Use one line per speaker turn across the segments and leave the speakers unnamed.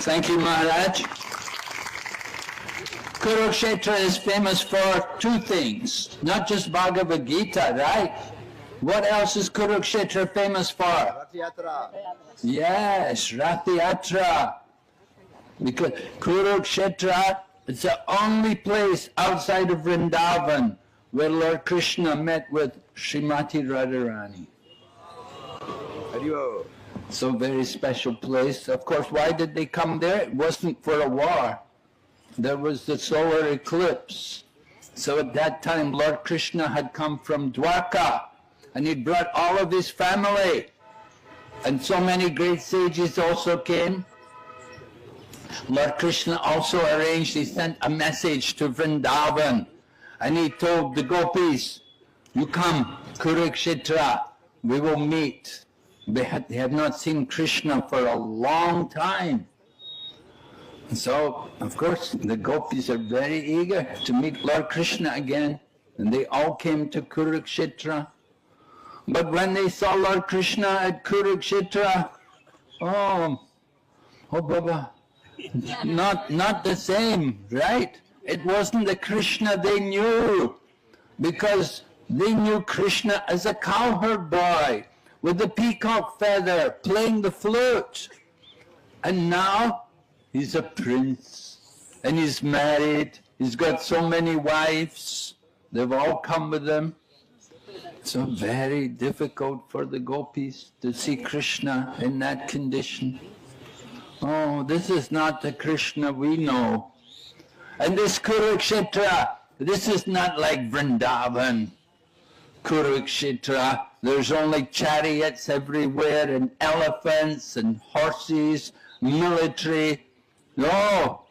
Thank you, Maharaj. Kurukshetra is famous for two things, not just Bhagavad Gita, right? What else is Kurukshetra famous for?
Rath Yatra.
Yes, Rath Yatra. Because Kurukshetra is the only place outside of Vrindavan where Lord Krishna met with Srimati Radharani.
Haribo.
So very special place. Of course, why did they come there? It wasn't for a war. There was the solar eclipse. So at that time, Lord Krishna had come from Dwarka, and he brought all of his family. And so many great sages also came. Lord Krishna also arranged, he sent a message to Vrindavan, and he told the gopis, you come, Kurukshetra, we will meet. They had not seen Krishna for a long time. So, of course, the gopis are very eager to meet Lord Krishna again, and they all came to Kurukshetra. But when they saw Lord Krishna at Kurukshetra, oh Baba, not the same, right? It wasn't the Krishna they knew, because they knew Krishna as a cowherd boy with the peacock feather, playing the flute. And now he's a prince, and he's married, he's got so many wives, they've all come with him. So very difficult for the gopis to see Krishna in that condition. Oh, this is not the Krishna we know. And this Kurukshetra, this is not like Vrindavan. Kurukshetra, there's only chariots everywhere, and elephants and horses, military. No,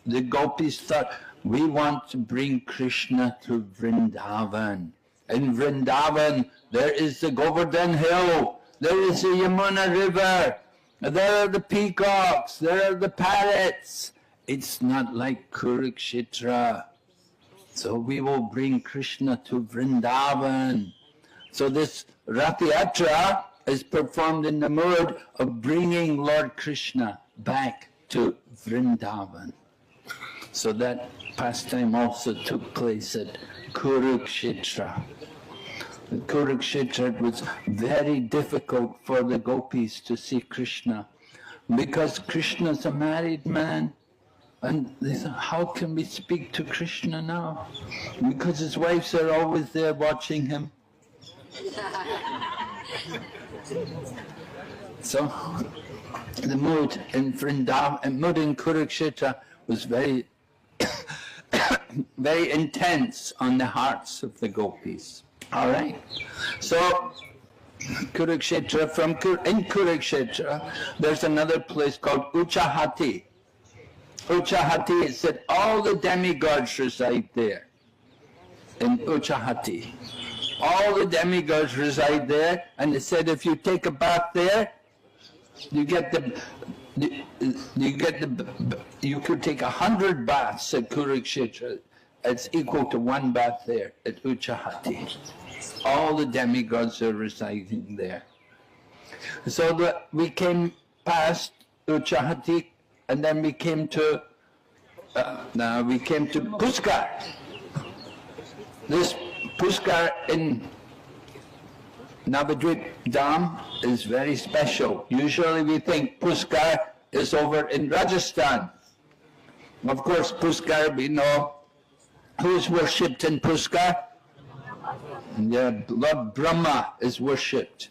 the gopis thought, we want to bring Krishna to Vrindavan. In Vrindavan, there is the Govardhan Hill, there is the Yamuna River, there are the peacocks, there are the parrots. It's not like Kurukshetra. So we will bring Krishna to Vrindavan. So this Rath Yatra is performed in the mood of bringing Lord Krishna back to Vrindavan. So that pastime also took place at Kurukshetra. At Kurukshetra, it was very difficult for the gopis to see Krishna, because Krishna's a married man. And they said, how can we speak to Krishna now? Because his wives are always there watching him. So the mood in Vrindavan, and mood in Kurukshetra was very, very intense on the hearts of the gopis. All right. So Kurukshetra, in Kurukshetra, there's another place called Uchahati. Uchahati, it said all the demigods reside there, in Uchahati. All the demigods reside there, and it said if you take a bath there, you could take 100 baths at Kurukshetra. It's equal to one bath there at Uchahati. All the demigods are residing there. So we came past Uchahati, and then we came to Pushkar. This Pushkar in Navadvip Dham is very special. Usually we think Pushkar is over in Rajasthan. Of course, Pushkar, we know who is worshipped in Pushkar. Yeah, Lord Brahma is worshipped.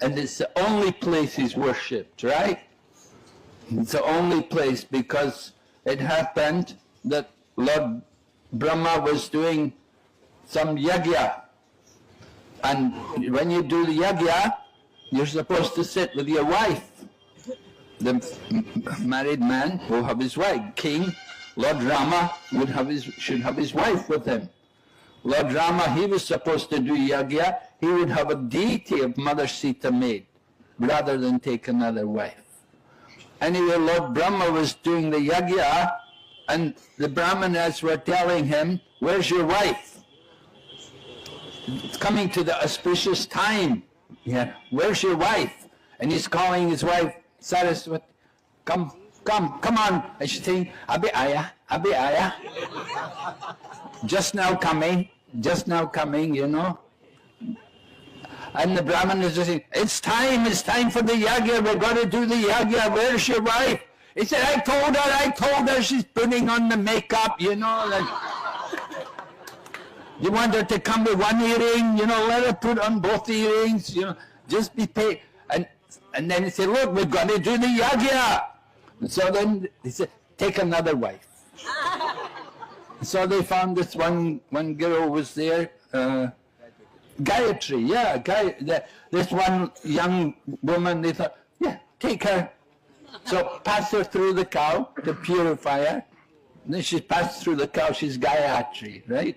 And it's the only place he's worshipped, right? It's the only place, because it happened that Lord Brahma was doing some yajna. And when you do the yajna, you're supposed to sit with your wife. The married man will have his wife. King, Lord Rama, should have his wife with him. Lord Rama, he was supposed to do yajna. He would have a deity of Mother Sita made, rather than take another wife. Anyway, Lord Brahma was doing the yajna, and the Brahmanas were telling him, where's your wife? It's coming to the auspicious time. Yeah, where's your wife? And he's calling his wife, Saraswati, come on. And she's saying, Abhi Aya. Just now coming, you know. And the Brahman is saying, it's time for the yagya, we're going to do the yagya, where's your wife? He said, I told her she's putting on the makeup, you know. Like, you want her to come with one earring, you know, let her put on both earrings, you know, just be paid. And then he said, look, we're going to do the yagya. So then he said, take another wife. So they found this one girl was there, Gayatri, this one young woman, they thought, yeah, take her. So pass her through the cow to purify her. And then she passed through the cow, she's Gayatri, right?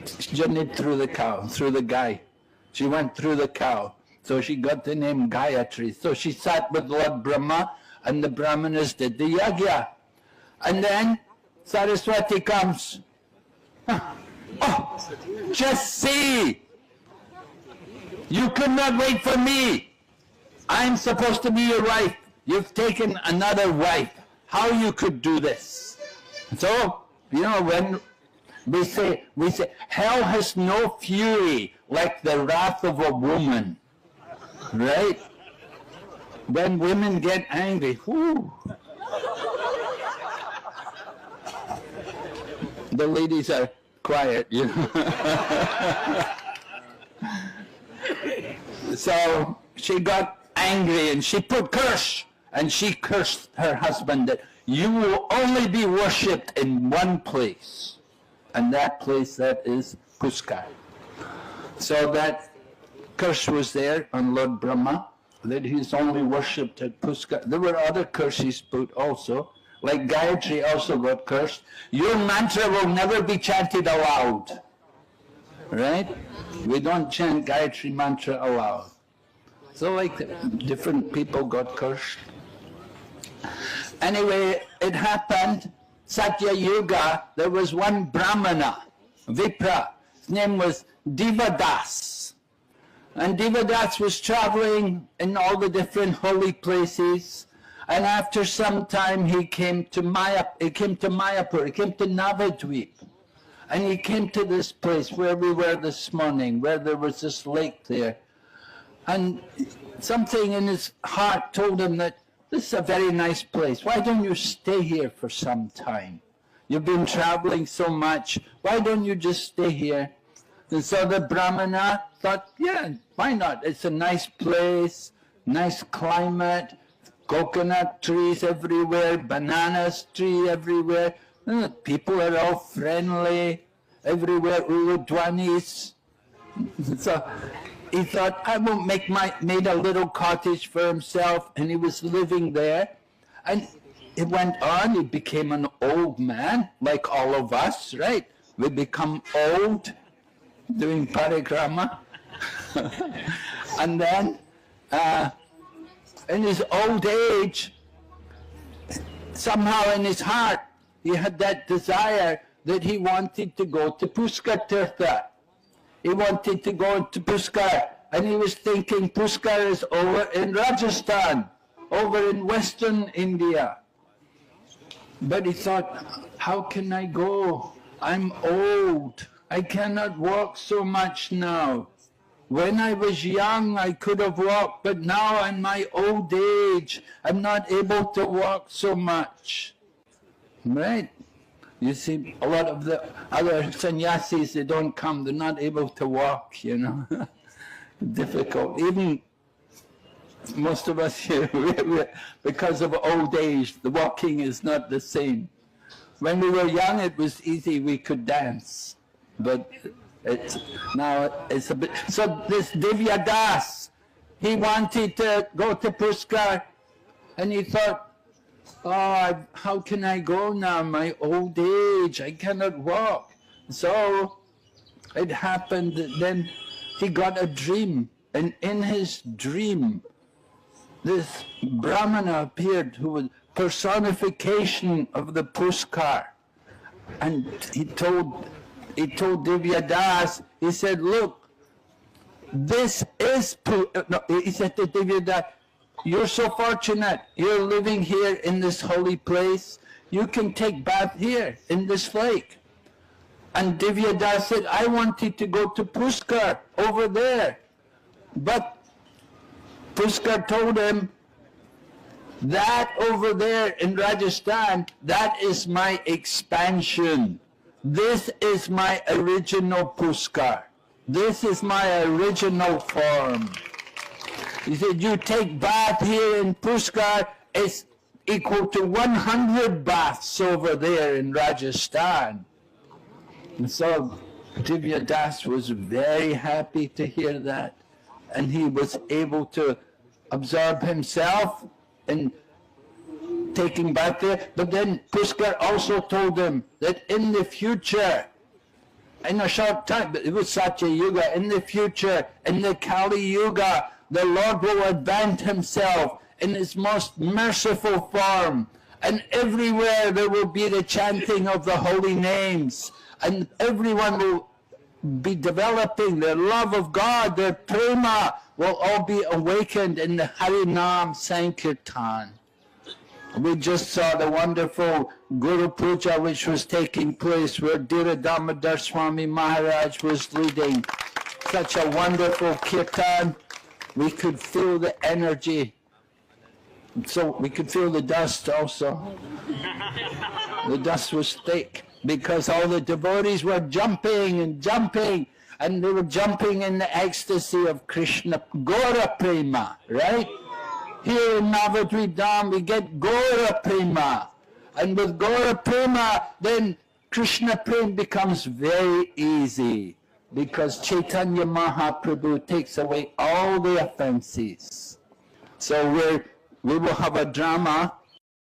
She journeyed through the cow, through the guy. She went through the cow. So she got the name Gayatri. So she sat with Lord Brahma and the Brahmanas did the yagya. And then Saraswati comes. Oh, just see! You could not wait for me. I'm supposed to be your wife. You've taken another wife. How you could do this? So, you know, when we say, hell has no fury like the wrath of a woman. Right? When women get angry, whoo. The ladies are quiet, you know. So she got angry and she put curse, and she cursed her husband that you will only be worshipped in one place, and that place that is Puskar. So that curse was there on Lord Brahma, that he's only worshipped at Puskar. There were other curses put also, like Gayatri also got cursed. Your mantra will never be chanted aloud. Right? We don't chant Gayatri mantra aloud. So like different people got cursed. Anyway, it happened, Satya Yuga, there was one Brahmana, Vipra. His name was Devadas. And Devadas was traveling in all the different holy places. And after some time he came to Mayapur, he came to Navadvip. And he came to this place where we were this morning, where there was this lake there. And something in his heart told him that this is a very nice place. Why don't you stay here for some time? You've been traveling so much. Why don't you just stay here? And so the Brahmana thought, yeah, why not? It's a nice place, nice climate, coconut trees everywhere, bananas tree everywhere. People are all friendly, everywhere, Uludwanis. So he thought, I will made a little cottage for himself, and he was living there. And it went on, he became an old man, like all of us, right? We become old, doing parikrama. And then, in his old age, somehow in his heart, he had that desire that he wanted to go to Puskar Tirtha. He wanted to go to Puskar, and he was thinking Puskar is over in Rajasthan, over in Western India. But he thought, how can I go? I'm old. I cannot walk so much now. When I was young, I could have walked, but now in my old age, I'm not able to walk so much. Right? You see, a lot of the other sannyasis, they don't come, they're not able to walk, you know. Difficult. Even most of us here, because of old age, the walking is not the same. When we were young, it was easy, we could dance. But now it's a bit... So this Divya Das, he wanted to go to Puskar, and he thought, oh, how can I go now? My old age, I cannot walk. So it happened that then he got a dream, and in his dream, this Brahmana appeared who was personification of the Puskar. And he told Divya Das, he said, look, This is, no, he said to Divyadas, you're so fortunate. You're living here in this holy place. You can take bath here in this lake. And Divyadas said, I wanted to go to Pushkar over there. But Pushkar told him, that over there in Rajasthan, that is my expansion. This is my original Pushkar. This is my original form. He said, you take bath here in Pushkar, it's equal to 100 baths over there in Rajasthan. And so Divyadas was very happy to hear that. And he was able to absorb himself in taking bath there. But then Pushkar also told him that in the future, in a short time, it was Satya Yuga, in the future, in the Kali Yuga, the Lord will advance himself in his most merciful form. And everywhere there will be the chanting of the holy names. And everyone will be developing their love of God, their prema will all be awakened in the Harinam Sankirtan. We just saw the wonderful Guru Puja which was taking place where Dhira Damodar Swami Maharaj was leading such a wonderful kirtan. We could feel the energy. So we could feel the dust also. The dust was thick because all the devotees were jumping and jumping, and they were jumping in the ecstasy of Krishna, Gora Prema, right? Here in Navadvip Dham we get Gora Prema. And with Gora Prema, then Krishna Prema becomes very easy because Chaitanya Mahaprabhu takes away all the offenses. So we will have a drama.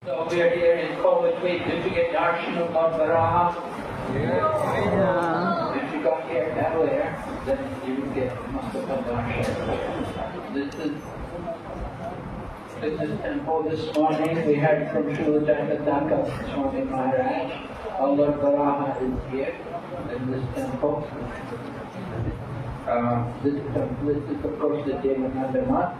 So we are here in Kovatwit. Did you get darshan of Lord Varaha? Yeah. If you got here earlier, then you would get Mastaka darshan. This is temple this morning. We heard from Srila Jagannatha Swami Maharaj. Our Lord Varaha is here in this temple. This is of course the Devananda month.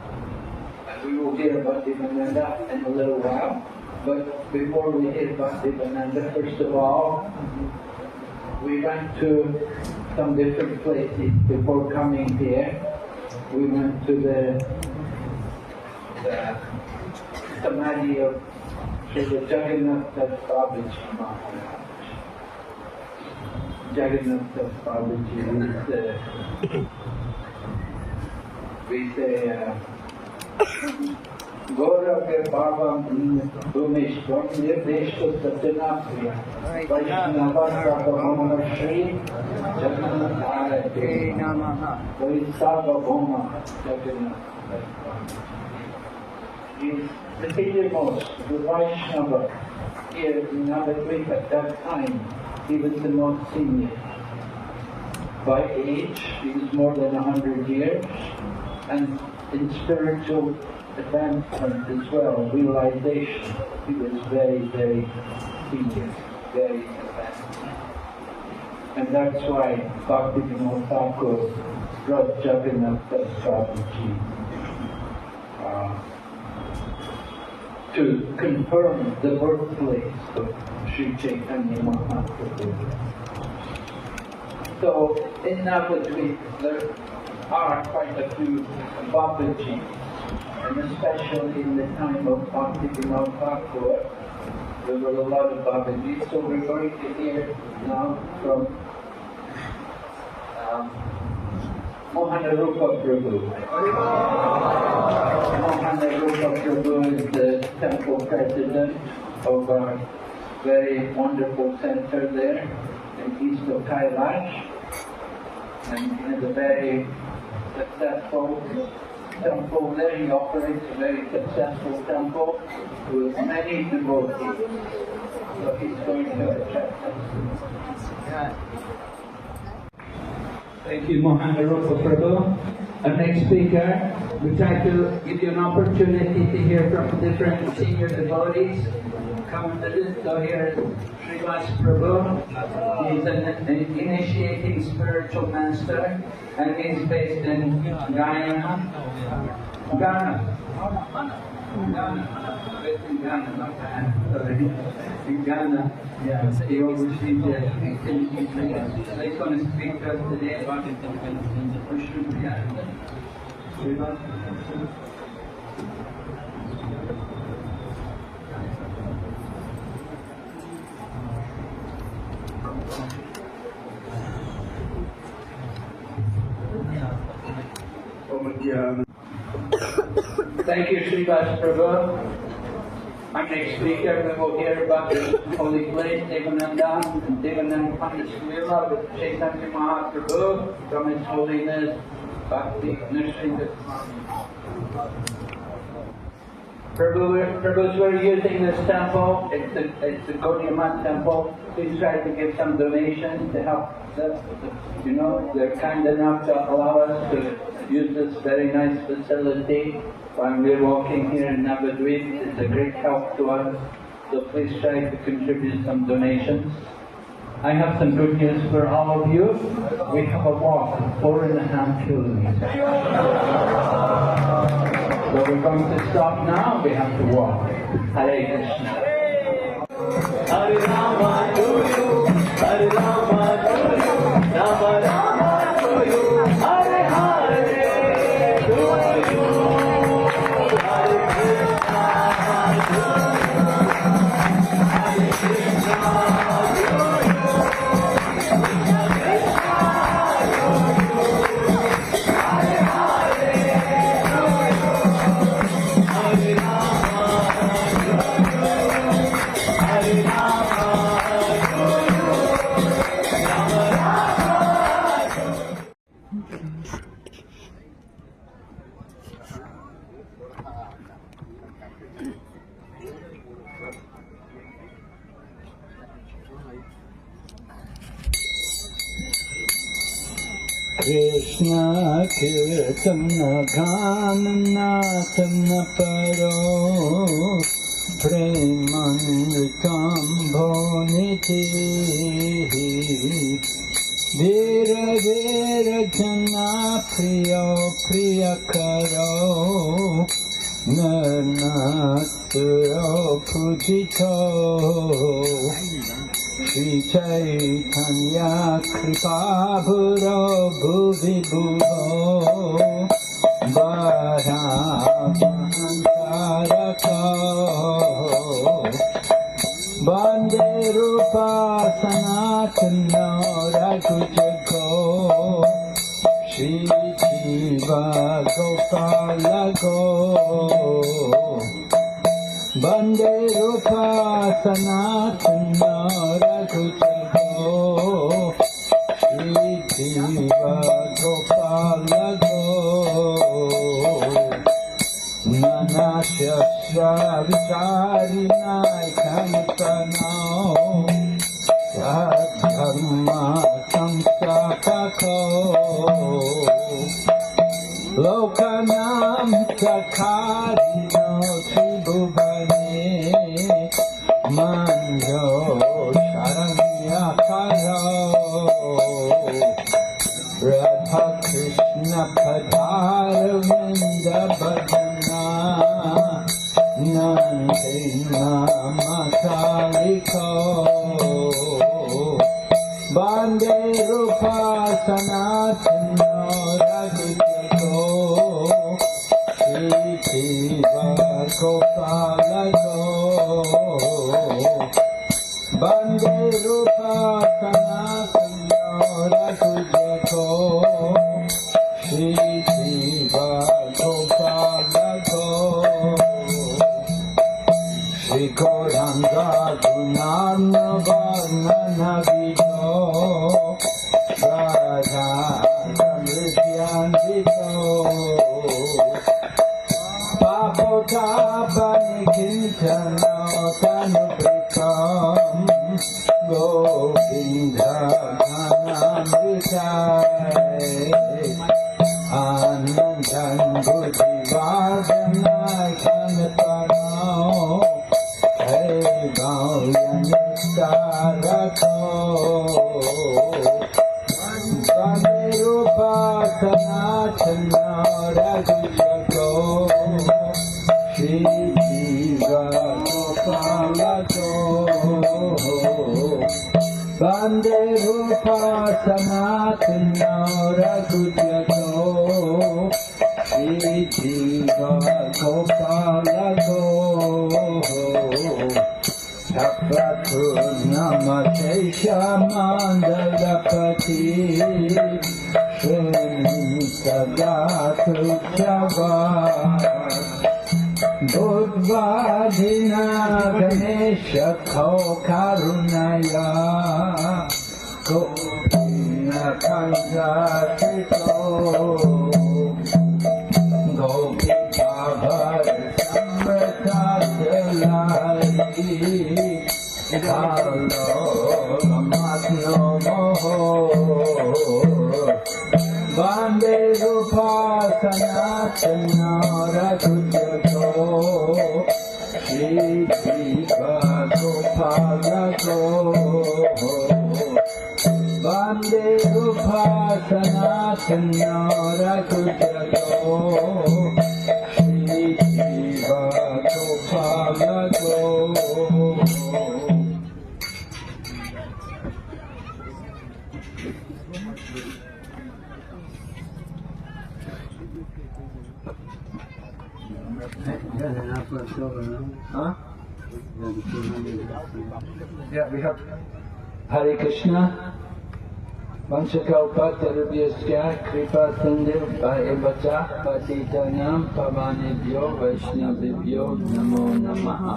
We will hear about Devananda in a little while. But before we hear about Devananda, first of all, we went to some different places before coming here. We went to the Samadhi of Srila Jagannatha Babaji Maharaj. Jagannatha Babaji is, we say, Gaurav ke Baba Bhumeshwar Nirdeshta Satyanakriya Vaishnava Sarvabhauma Shri Jagannatha Namaha Vaishnava Jagannatha. He is the senior-most, the Vaishnava here in Navadvip at that time. He was the most senior. By age, he was more than 100 years, and in spiritual advancement as well, realization, he was very, very senior, very advanced. And that's why Bhaktivinoda Thakur brought Jagannatha Babaji to confirm the birthplace of Sri Chaitanya Mahaprabhu. So in Navadvip there are quite a few Babajis, and especially in the time of Bhaktivinoda Thakur, there were a lot of Babajis. So we're going to hear now from Mohanarupa Prabhu. Mohanarupa Prabhu is the temple president of our very wonderful center there in east of Kailash, and he has a very successful temple there. He operates a very successful temple with many devotees. So he's going to address us. Thank you, Mohanarupa Prabhu. Our next speaker, we try to give you an opportunity to hear from different senior devotees. Come visit. So here is Srivas Prabhu. He's an initiating spiritual master. and he's based in Guyana. Ghana. Based in Ghana, not Ghana, sorry. In Ghana, yeah, he oversees the activities. He's going to speak to us today about Thank you, Srivas Prabhu. Our next speaker, we will hear about the Holy Place, Devananda, and Devananda Pandit Srila with Chaitanya Mahaprabhu from His Holiness Bhakti Nrsimha. Prabhus, we're using this temple. It's the Gaudiya Math temple. Please try to give some donations to help. They're kind enough to allow us to use this very nice facility while we're walking here in Navadvip. It's a great help to us. So please try to contribute some donations. I have some good news for all of you. We have a walk of 4.5 kilometers. So we're going to stop now, we have to walk. Hare Krishna. Hare Rama to you, Hare Rama to you, Rama Rama to you, Hare Hare to you, Hare Krishna to you, Hare Krishna to you, Krishna Kirtana Ghananatana Paro Premanritam Bhoniti Vira Vira Jana Priyo Priyakaro Narnaturo Pujito Shri Chaitanya Kripa Bhuro Bhuvi Bhuvo Bharavantarako Bande Rupa Sanatana Raghujago Shri Jiva Gopalago Bande Rupa Sanatana Raghujago Shri Jiva Gopalago Nana Shastra Vicharina Kampano Sadharma Samsakako Lokanam Sakarino Tribhuvane Manjo Sharanyakaro Radha Krishna Padaravinda Bhajana Nande Namakaliko Bande Rupa Sanatana Raghujago Shri Jiva Gopalago Bande Rupa Sanatana Raghujago Shri Jiva Gopalago Shri Gauranga Gunarna Varnana Vido Radha Samridhyandito Papotapani Kintana Tanuprikam Govinda Ghanamritai Sanatana Raghujato Shri Jiva Gopalato Bande Rupa Sanatana Raghujato Shri Jiva Gopalato Tappatu Namate Shamandalapati Shri Sadatu Chava Budvadina Ganesha Kho Karunaya Gopina Kanjatito Gopi Bhavar Samratasalai Kalo Matno Moho Bande Rupa Sanatana Raghujato Shri Jiva Gopalato Bande Rupa Sanatana Raghujato Shri Jiva Gopalato Huh? Yeah, we have Hare Krishna, Vanchakalpa Tarubhyasya, Kripa Sindhu, Bhaivacha, Patitanam, Pavanebhyo, Vaishnavibhyo, Namo Namaha.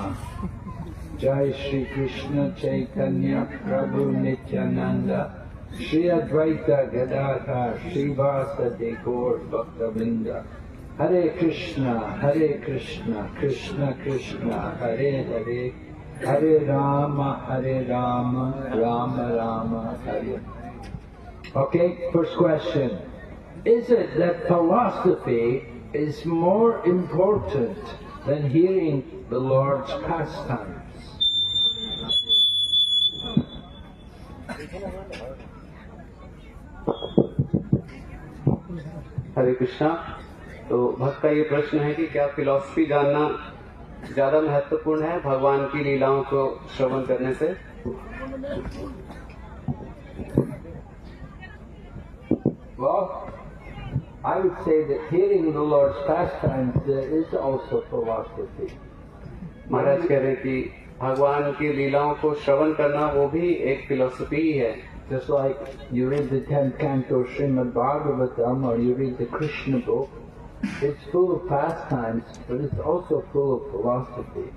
Jai Shri Krishna Chaitanya, Prabhu Nityananda, Shri Advaita Gadadhar, Srivasadi Gaur Bhaktavinda. Hare Krishna, Krishna Krishna, Hare Hare, Hare Rama, Rama Rama, Hare. Okay, first question. Is it that philosophy is more important than hearing the Lord's pastimes?
हरे कृष्णा। तो भक्त का ये प्रश्न है कि क्या philosophy जानना ज्यादा महत्वपूर्ण है भगवान की लीलाओं को श्रवण करने से?
Well, I would say that hearing the Lord's pastimes is also philosophy.
महाराज कह रहे हैं कि भगवान की लीलाओं को श्रवण करना वो भी एक फिलॉसफी ही है।
Just like you read the 10th canto Srimad Bhagavatam or you read the Krishna book, it's full of pastimes, but it's also full of philosophy.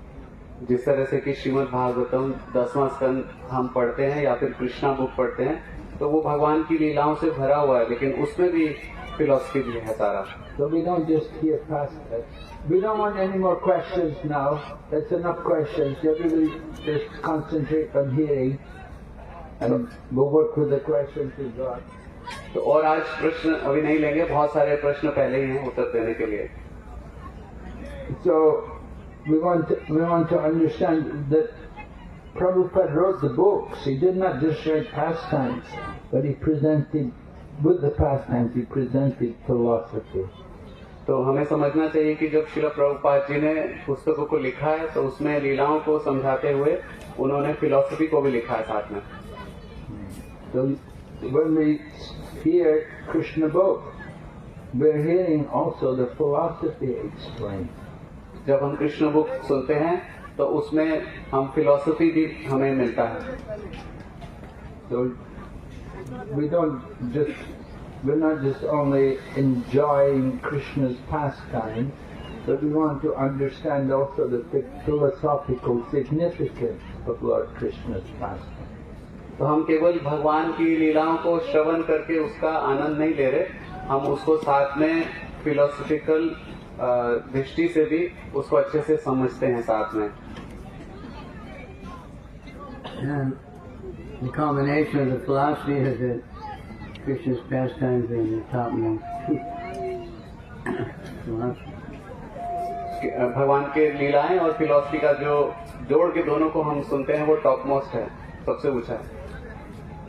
जिस तरह से कि श्रीमद् भागवतम 10वां स्कंद हम पढ़ते हैं या फिर कृष्णा बुक पढ़ते हैं तो वो भगवान की लीलाओं से भरा हुआ है, लेकिन उसमें भी फिलॉसफी भी है सारा।
So we don't just hear pastimes. We don't want any more questions now. That's enough questions. Everybody just concentrate on hearing. And we'll work with the questions we've got.
तो और आज प्रश्न अभी नहीं लेंगे, बहुत सारे प्रश्न पहले ही हैं उत्तर देने के लिए।
So we want to understand that Prabhupada wrote the books. He did not just write pastimes, but he presented with the pastimes. He presented philosophy.
तो हमें समझना चाहिए कि जब श्रील प्रभुपाद जी ने पुस्तकों को लिखा है तो उसमें लीलाओं को समझाते हुए उन्होंने फिलॉसफी को भी लिखा है साथ में।
So when we hear Krishna book, we're hearing also the philosophy explained.
जब हम कृष्ण बुक सुनते हैं तो उसमें हम फिलॉसफी भी हमें मिलता है।
So we're not just only enjoying Krishna's pastime, but we want to understand also the philosophical significance of Lord Krishna's pastime.
तो हम केवल भगवान की लीलाओं को श्रवण करके उसका आनंद नहीं ले रहे, हम उसको साथ में फिलोसफिकल दृष्टि से भी उसको अच्छे से समझते हैं साथ में।
And the combination of the philosophy is that Krishna's pastimes are the topmost.
भगवान के लीलाएं और फिलोसफी का जो जोड़ के दोनों को हम सुनते हैं वो टॉप मोस्ट है, सबसे ऊंचा है।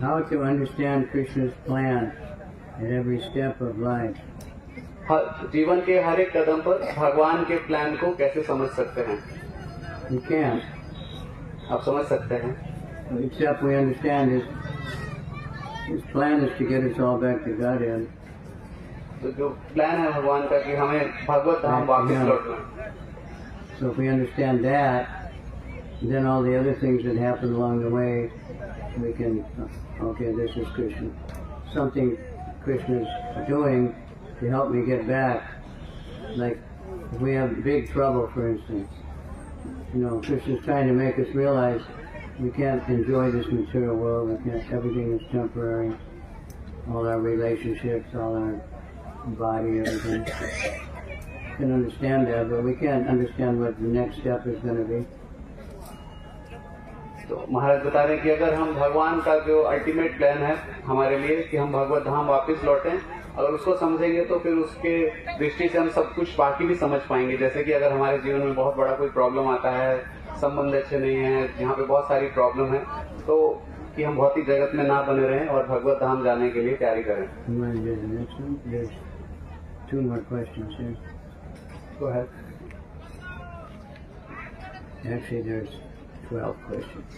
How to understand Krishna's plan at every step of life.
जीवन के हर एक कदम पर भगवान के प्लान को कैसे समझ सकते हैं?
We can't,
आप समझ सकते हैं,
except we understand his plan is to get us all back to Godhead.
तो जो प्लान है भगवान का कि हमें भगवत धाम वापस लौटना।
So if we understand that, then all the other things that happen along the way, we can, okay, this is Krishna. Something Krishna's doing to help me get back. Like, if we have big trouble, for instance, Krishna's trying to make us realize we can't enjoy this material world, everything is temporary, all our relationships, all our body, everything. We can understand that, but we can't understand what the next step is going to be.
तो महाराज बता रहे हैं कि अगर हम भगवान का जो अल्टीमेट प्लान है हमारे लिए कि हम भगवत धाम वापस लौटें, अगर उसको समझेंगे तो फिर उसके दृष्टि से हम सब कुछ बाकी भी समझ पाएंगे। जैसे कि अगर हमारे जीवन में बहुत बड़ा कोई प्रॉब्लम आता है, संबंध अच्छे नहीं है, यहाँ पे बहुत सारी प्रॉब्लम है, तो कि हम भौतिक जगत में ना बने रहें और भगवत धाम जाने के लिए तैयारी करें।
There's 2 more questions here.
Go ahead.
Actually, there's 12 questions.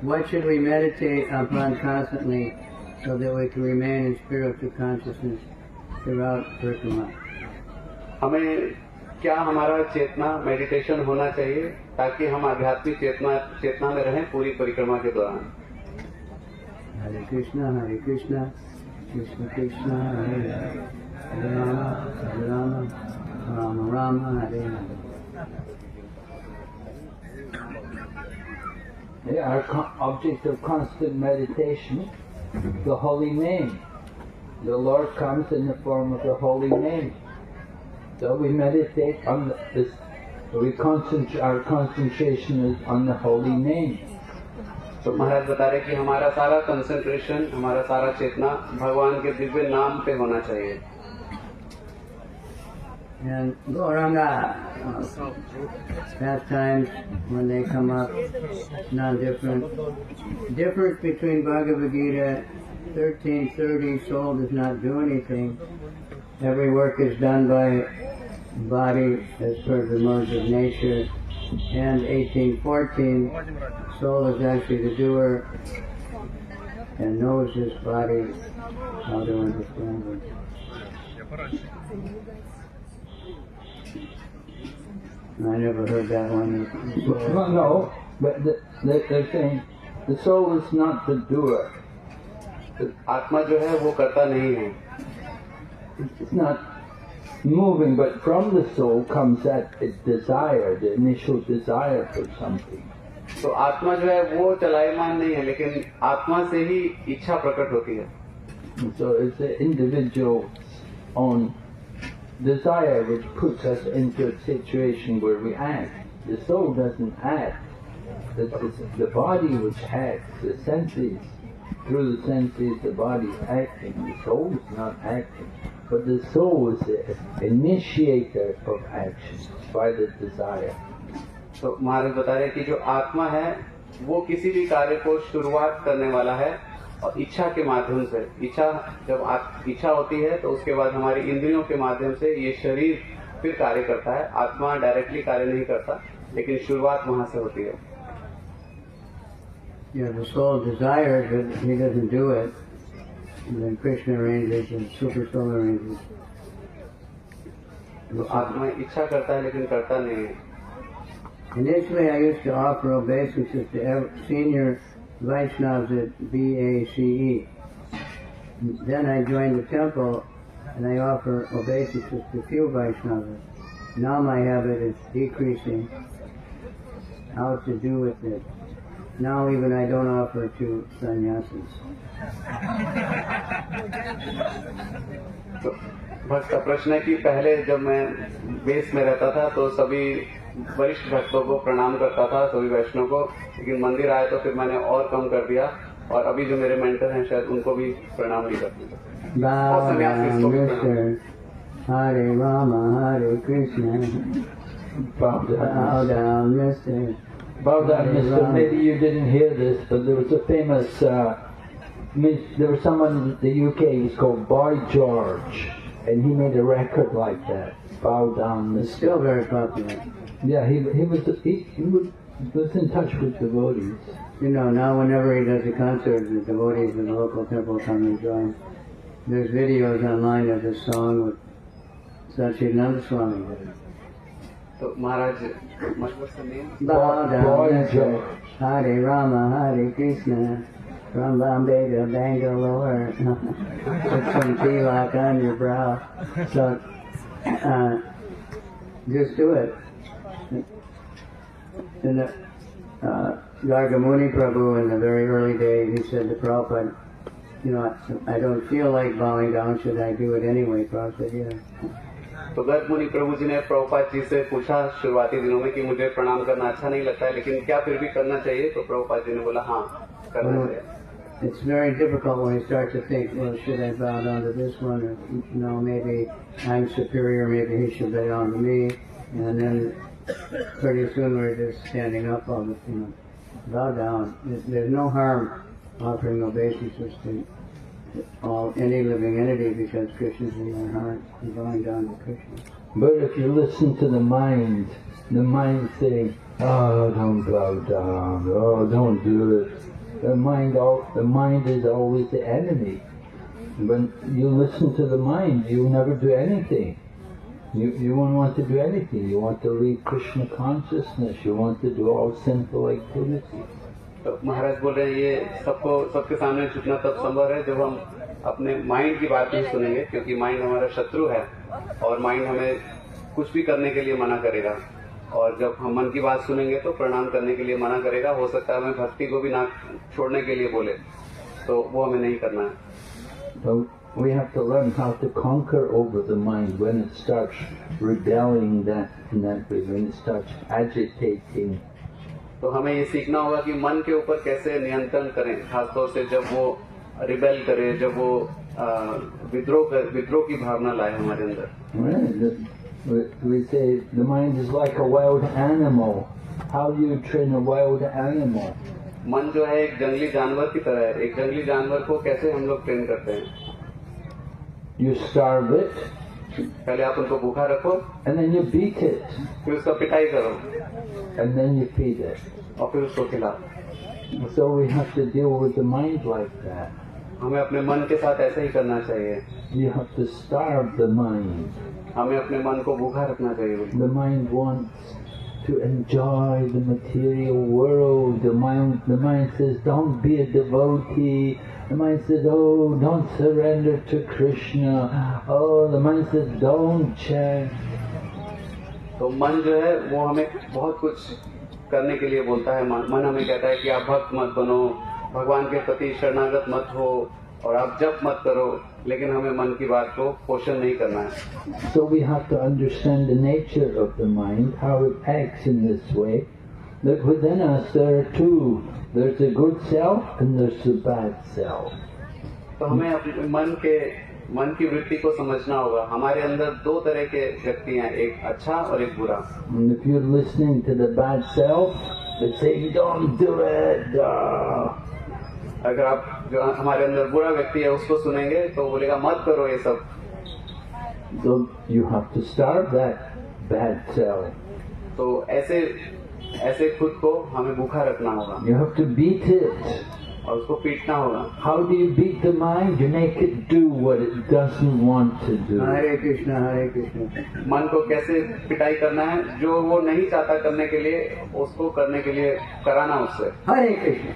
What should we meditate upon constantly so that we can remain in spiritual consciousness throughout Parikrama?
हमें क्या हमारा चेतना मेडिटेशन होना चाहिए ताकि हम आध्यात्मिक चेतना में रहें पूरी परिक्रमा के दौरान?
Hare Krishna, Krishna Krishna, Hare Hare, Hare Rama, Rama Rama, Hare Hare.
Our object of constant meditation, the holy name. The Lord comes in the form of the holy name. So we meditate on this. Our concentration is on the holy name.
तो महाराज बता रहे कि हमारा सारा concentration, हमारा सारा चेतना भगवान के दिव्य नाम पे होना चाहिए।
And Gauranga pastimes, when they come up, non-different. Difference between Bhagavad Gita 13:30, soul does not do anything. Every work is done by body as per the modes of nature. And 18:14, soul is actually the doer and knows his body how to understand it. I never heard that one.
No, but they're saying the soul is not the doer.
आत्मा जो है वो करता नहीं है।
It's not moving, but from the soul comes that desire, the initial desire for something.
तो आत्मा जो है वो चलायमान नहीं है, लेकिन आत्मा से ही इच्छा प्रकट होती है।
So it's the individual's own desire which puts us into a situation where we act. The soul doesn't act. It's the body which acts, the senses. Through the senses the body is acting, the soul is not acting. But the soul is the initiator of action by the desire.
तो महाराज बता रहे कि जो आत्मा है वो किसी भी कार्य को शुरुआत करने वाला है और इच्छा के माध्यम से। जब इच्छा होती है तो उसके बाद हमारी इंद्रियों के माध्यम से ये शरीर फिर कार्य करता है। आत्मा डायरेक्टली कार्य नहीं करता, लेकिन शुरुआत वहां से होती है।
Yeah, the soul desires it, he doesn't do it. And then Krishna arranges and Super Soul arranges.
तो आत्मा इच्छा करता है लेकिन करता नहीं है।
Initially, I used to offer obeisances to senior Vaishnavas at BACE. Then I joined the temple and I offer obeisances to few Vaishnavas. Now my habit is decreasing. How to do with it? Now even I don't offer to sannyasis.
तो भक्त का प्रश्न है कि पहले जब मैं base में रहता था तो सभी वरिष्ठ भक्तों को प्रणाम करता था, सभी वैष्णव को, लेकिन मंदिर आया तो फिर मैंने और कम कर दिया और अभी जो मेरे मेंटर हैं शायद उनको भी प्रणाम नहीं करते।
Hare Rama, Hare Krishna. Bow down, Mr.
About that, Mister, maybe you didn't hear this, but there was a famous, there was someone in the UK, he was called Boy George, and he made a record like that, Bow Down,
It's
Mister.
still very popular.
Yeah, he was in touch with devotees.
You know, now whenever he does a concert, the devotees in the local temple come and join. There's videos online of this song with Satchidananda Swami.
तो महाराज what's the name?
Bow
Boy
down,
George.
Hare Rama, Hare Krishna, from Bombay to Bangalore. Put some tilak on your brow. So, just do it. And Gargamuni Prabhu in the very early days, he said to Prabhupada, you know, I don't feel like bowing down, should I do it anyway? Prabhupada said, yeah.
तो गर्ग मुनि प्रभु जी ने प्रभुपाद जी से पूछा शुरुआती दिनों में कि मुझे प्रणाम करना अच्छा नहीं लगता है, लेकिन क्या फिर भी करना चाहिए? तो प्रभुपाद जी ने बोला हाँ, करना चाहिए.
It's very difficult when you start to think, well, should I bow down to this one? Or, you know, maybe I'm superior, maybe he should bow down to me. And then pretty soon we're just standing up all the, you know, bow down. There's no harm offering obeisances to any living entity because Krishna's in their heart and bowing down to Krishna.
But if you listen to the mind saying, oh, don't bow down, oh, don't do it. The mind is always the enemy. When you listen to the mind, you never do anything. You won't want to do anything. You want to leave Krishna consciousness. You want to do all sinful activities.
तो महाराज बोल रहे हैं ये सबके सामने झुकना तब संभव है जब हम अपने माइंड की बात नहीं सुनेंगे, क्योंकि माइंड हमारा शत्रु है और माइंड हमें कुछ भी करने के लिए मना करेगा. और जब हम मन की बात सुनेंगे तो प्रणाम करने के लिए मना करेगा. हो सकता है हमें भक्ति को भी ना छोड़ने के लिए बोले, तो वो हमें नहीं करना है.
So we have to learn how to conquer over the mind when it starts rebelling in that way, when it starts agitating.
तो हमें ये सीखना होगा कि मन के ऊपर कैसे नियंत्रण करें, खासतौर से जब वो रिबेल करे, जब वो विद्रोह की भावना लाए हमारे अंदर.
We say the mind is like a wild animal. How do you train a wild animal?
मन जो है एक जंगली जानवर की तरह है. एक जंगली जानवर को कैसे हम लोग ट्रेन करते हैं?
You starve it,
पहले आप उनको भूखा रखो,
and then you beat it,
फिर उसका पिटाई करो,
and then you feed it.
और फिर उसको खिलाओ.
So we have to deal with the mind like that.
हमें अपने मन के साथ ऐसे ही करना चाहिए.
You have to starve the mind.
हमें अपने मन को भूखा रखना चाहिए.
The mind wants to enjoy the material world. The mind says, don't be a devotee. The mind says, oh, don't surrender to Krishna. Oh, the mind says, don't chant.
तो मन जो है वो हमें बहुत कुछ करने के लिए बोलता है. मन हमें कहता है कि आप भक्त मत बनो, भगवान के प्रति शरणागत मत हो, और आप जप मत करो, लेकिन हमें मन की बात को पोषण नहीं करना है.
So we have to understand the nature of the mind, how it acts in this way. That within us there are two. There's a good self and there's a bad self.
तो हमें अपने मन की वृत्ति को समझना होगा. हमारे अंदर दो तरह के व्यक्ति हैं, एक अच्छा और एक बुरा.
And if you're listening to the bad self, it's saying, don't do it.
अगर आप जो हमारे अंदर बुरा व्यक्ति है उसको सुनेंगे तो बोलेगा मत करो ये सब.
So you have to starve that bad self.
तो ऐसे खुद को हमें भूखा रखना होगा.
You have to beat it.
और उसको पीटना होगा.
How do you beat the mind? You make it do what it doesn't want to do.
Hare Krishna, Hare Krishna.
मन को कैसे पिटाई करना है? जो वो नहीं चाहता करने के लिए, उसको करने के लिए कराना उससे.
Hare Krishna.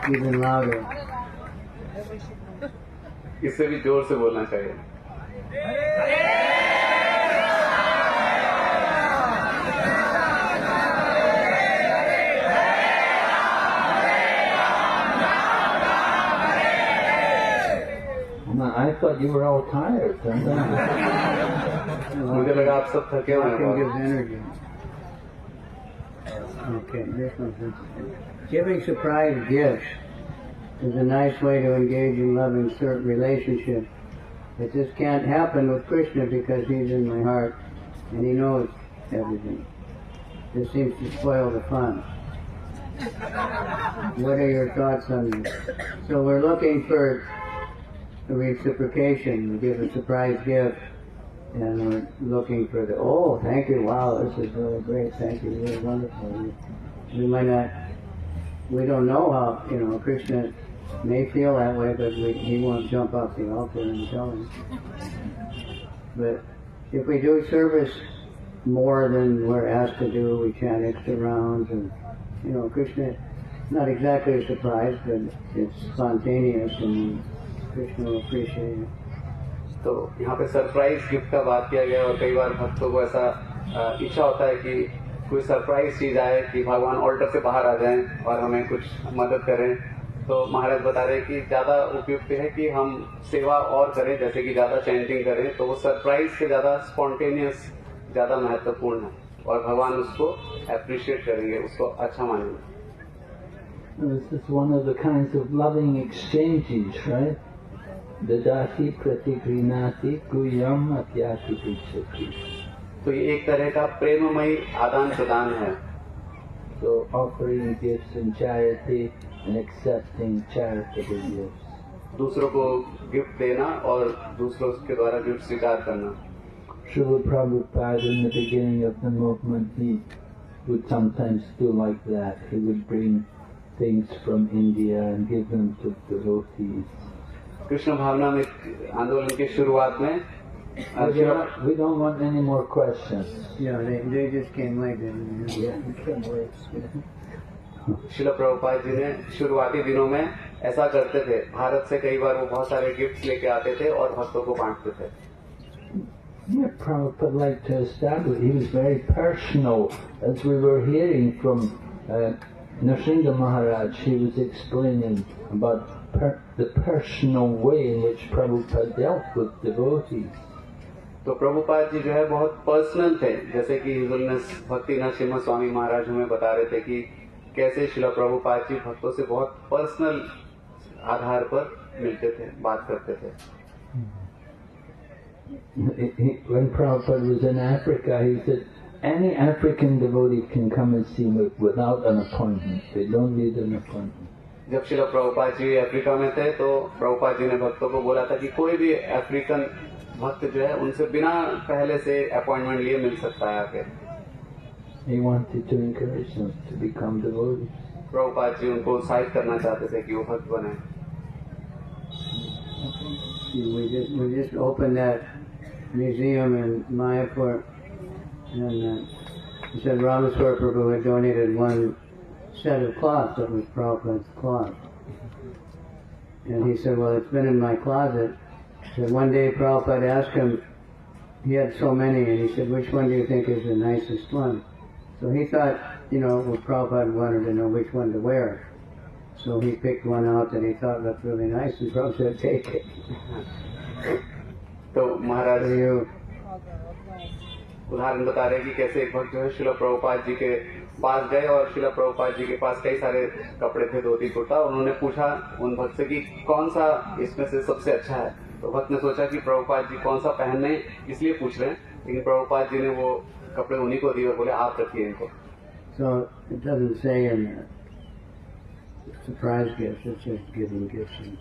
Even louder.
इससे भी जोर से बोलना चाहिए.
I thought you were all tired.
मुझे लगा आप सब थके हुए
Talking
हैं.
gives energy. Okay, this one's giving surprise gifts is a nice way to engage in loving relationship It just can't happen with Krishna because he's in my heart and he knows everything. This seems to spoil the fun. What are your thoughts on this? So we're looking for a reciprocation. We give a surprise gift and we're looking for the, oh, thank you, wow, this is really great, thank you, really wonderful. We might not, we don't know how, Krishna may feel that way, but he won't jump off the altar and tell him. But if we do service more than we're asked to do, we chant extra rounds, and Krishna, not exactly a surprise, but it's spontaneous, and Krishna will appreciate it.
तो यहाँ पे surprise gift का बात किया गया और कई बार भक्तों को ऐसा इच्छा होता है कि कोई सरप्राइज चीज आए कि भगवान ऑल्टर से बाहर आ जाएं और हमें कुछ मदद करें। तो महाराज बता रहे हैं कि ज्यादा उपयुक्त है कि हम सेवा और करें, जैसे कि ज्यादा चैंटिंग करें, तो वो सरप्राइज से ज्यादा स्पॉन्टेनियस ज्यादा महत्वपूर्ण है और भगवान उसको अप्रिशिएट करेंगे, उसको अच्छा मानेंगे।
This is one of the kinds of loving exchanges, right? Dadati pratigrinati guyam atyati prichati.
तो ये एक तरह का प्रेममयी आदान प्रदान है।
So offering gifts in charity and accepting charitable gifts.
दूसरों को गिफ्ट देना और दूसरों के द्वारा गिफ्ट स्वीकार करना।
Srila Prabhupada in the beginning of the movement, he would sometimes do like that. He would bring things from India and give them to devotees.
Krishna भावना में आंदोलन की शुरुआत में
We don't want any more questions.
Yeah, they just came late, didn't they?
Yeah, we can't wait.
Srila Prabhupada जी ने शुरुआती दिनों में ऐसा करते थे। भारत से कई बार वो बहुत सारे गिफ्ट्स लेके आते थे और भक्तों को बांटते थे।
Yeah, Prabhupada liked to establish, he was very personal. As we were hearing from Nrsimha Maharaj, he was explaining about the personal way in which Prabhupada dealt with devotees.
तो प्रभुपाद जी जो है बहुत पर्सनल थे, जैसे कि भक्ति नरसिम्हा स्वामी महाराज हमें बता रहे थे कि कैसे श्रील प्रभुपाद जी भक्तों से बहुत पर्सनल आधार पर मिलते थे, बात करते थे।
When Prabhupada was in Africa, he said, any African devotee can come and see me without an appointment. They don't need an appointment.
जब श्रील प्रभुपाद जी अफ्रीका में थे तो प्रभुपाद जी ने भक्तों को बोला था कि कोई भी अफ्रीकन भक्त जो है उनसे बिना पहले से अपॉइंटमेंट लिए मिल सकता है आके।
He wanted to encourage them to become devotees.
Prabhupada ji उनको उत्साहित करना चाहते थे कि वो भक्त बने।
We just opened that museum in Mayapur, and he said Ramaswara Prabhu had donated one set of cloths that was Prabhupada's cloth. And he said, well, it's been in my closet. So one day Prabhupada asked him, he had so many, and he said, which one do you think is the nicest one? So he thought, well, Prabhupada wanted to know which one to wear. So he picked one out that he thought looked really nice, and Prabhupada said, take it.
तो महाराज
So you
उदाहरण बता रहे कि कैसे एक भक्त जो है श्रील प्रभुपाद जी के पास गए और श्रील प्रभुपाद जी के पास कई सारे कपड़े थे, धोती कुर्ता। उन्होंने पूछा उन भक्त से कि कौन सा इसमें से सबसे अच्छा है। तो भक्त ने सोचा कि प्रभुपाद जी कौन सा पहनने इसलिए पूछ रहे हैं, लेकिन प्रभुपाद जी ने वो कपड़े उन्हीं को दिए और बोले आप रखिए इनको।
So it doesn't say in the surprise gifts, it's just giving gifts. And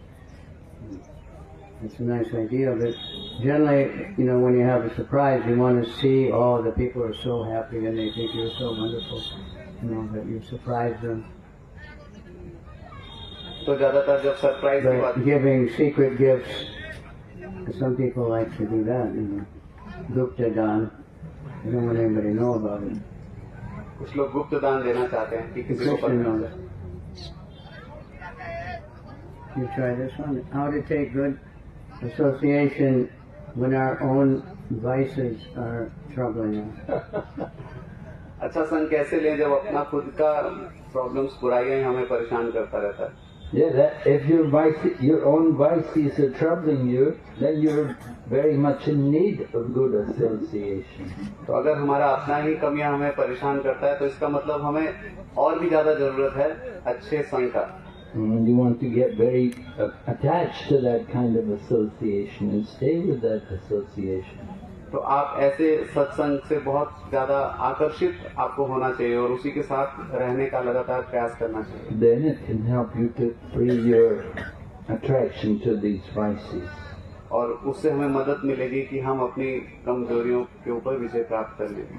it's a nice idea, but generally, when you have a surprise, you want to see, oh, the people are so happy and they think you're so wonderful, that you surprise them.
तो ज्यादातर जब surprise की बात,
But giving secret gifts, some people like to do that, Gupta Dan, they don't want anybody to know about it.
कुछ लोग गुप्त दान देना चाहते हैं कि किसी को
Krishna
पता न
knows.
चले।
You try this one. How to take good association when our own vices are troubling us.
अच्छा संग कैसे लें जब अपना खुद का प्रॉब्लम्स बुराइयां ही हमें परेशान करता रहता है।
Yeah, if your own vices are troubling you, then you're very much in need of good association.
तो अगर हमारा अपना ही कमियां हमें परेशान करता है तो इसका मतलब हमें और भी ज्यादा जरूरत है अच्छे संग का।
And you want to get very attached to that kind of association and stay with that association.
तो आप ऐसे सत्संग से बहुत ज्यादा आकर्षित आपको होना चाहिए और उसी के साथ रहने का लगातार प्रयास करना चाहिए.
Then it can help you to free your attraction to these vices.
और उससे हमें मदद मिलेगी कि हम अपनी कमजोरियों के ऊपर विजय प्राप्त कर लेंगे.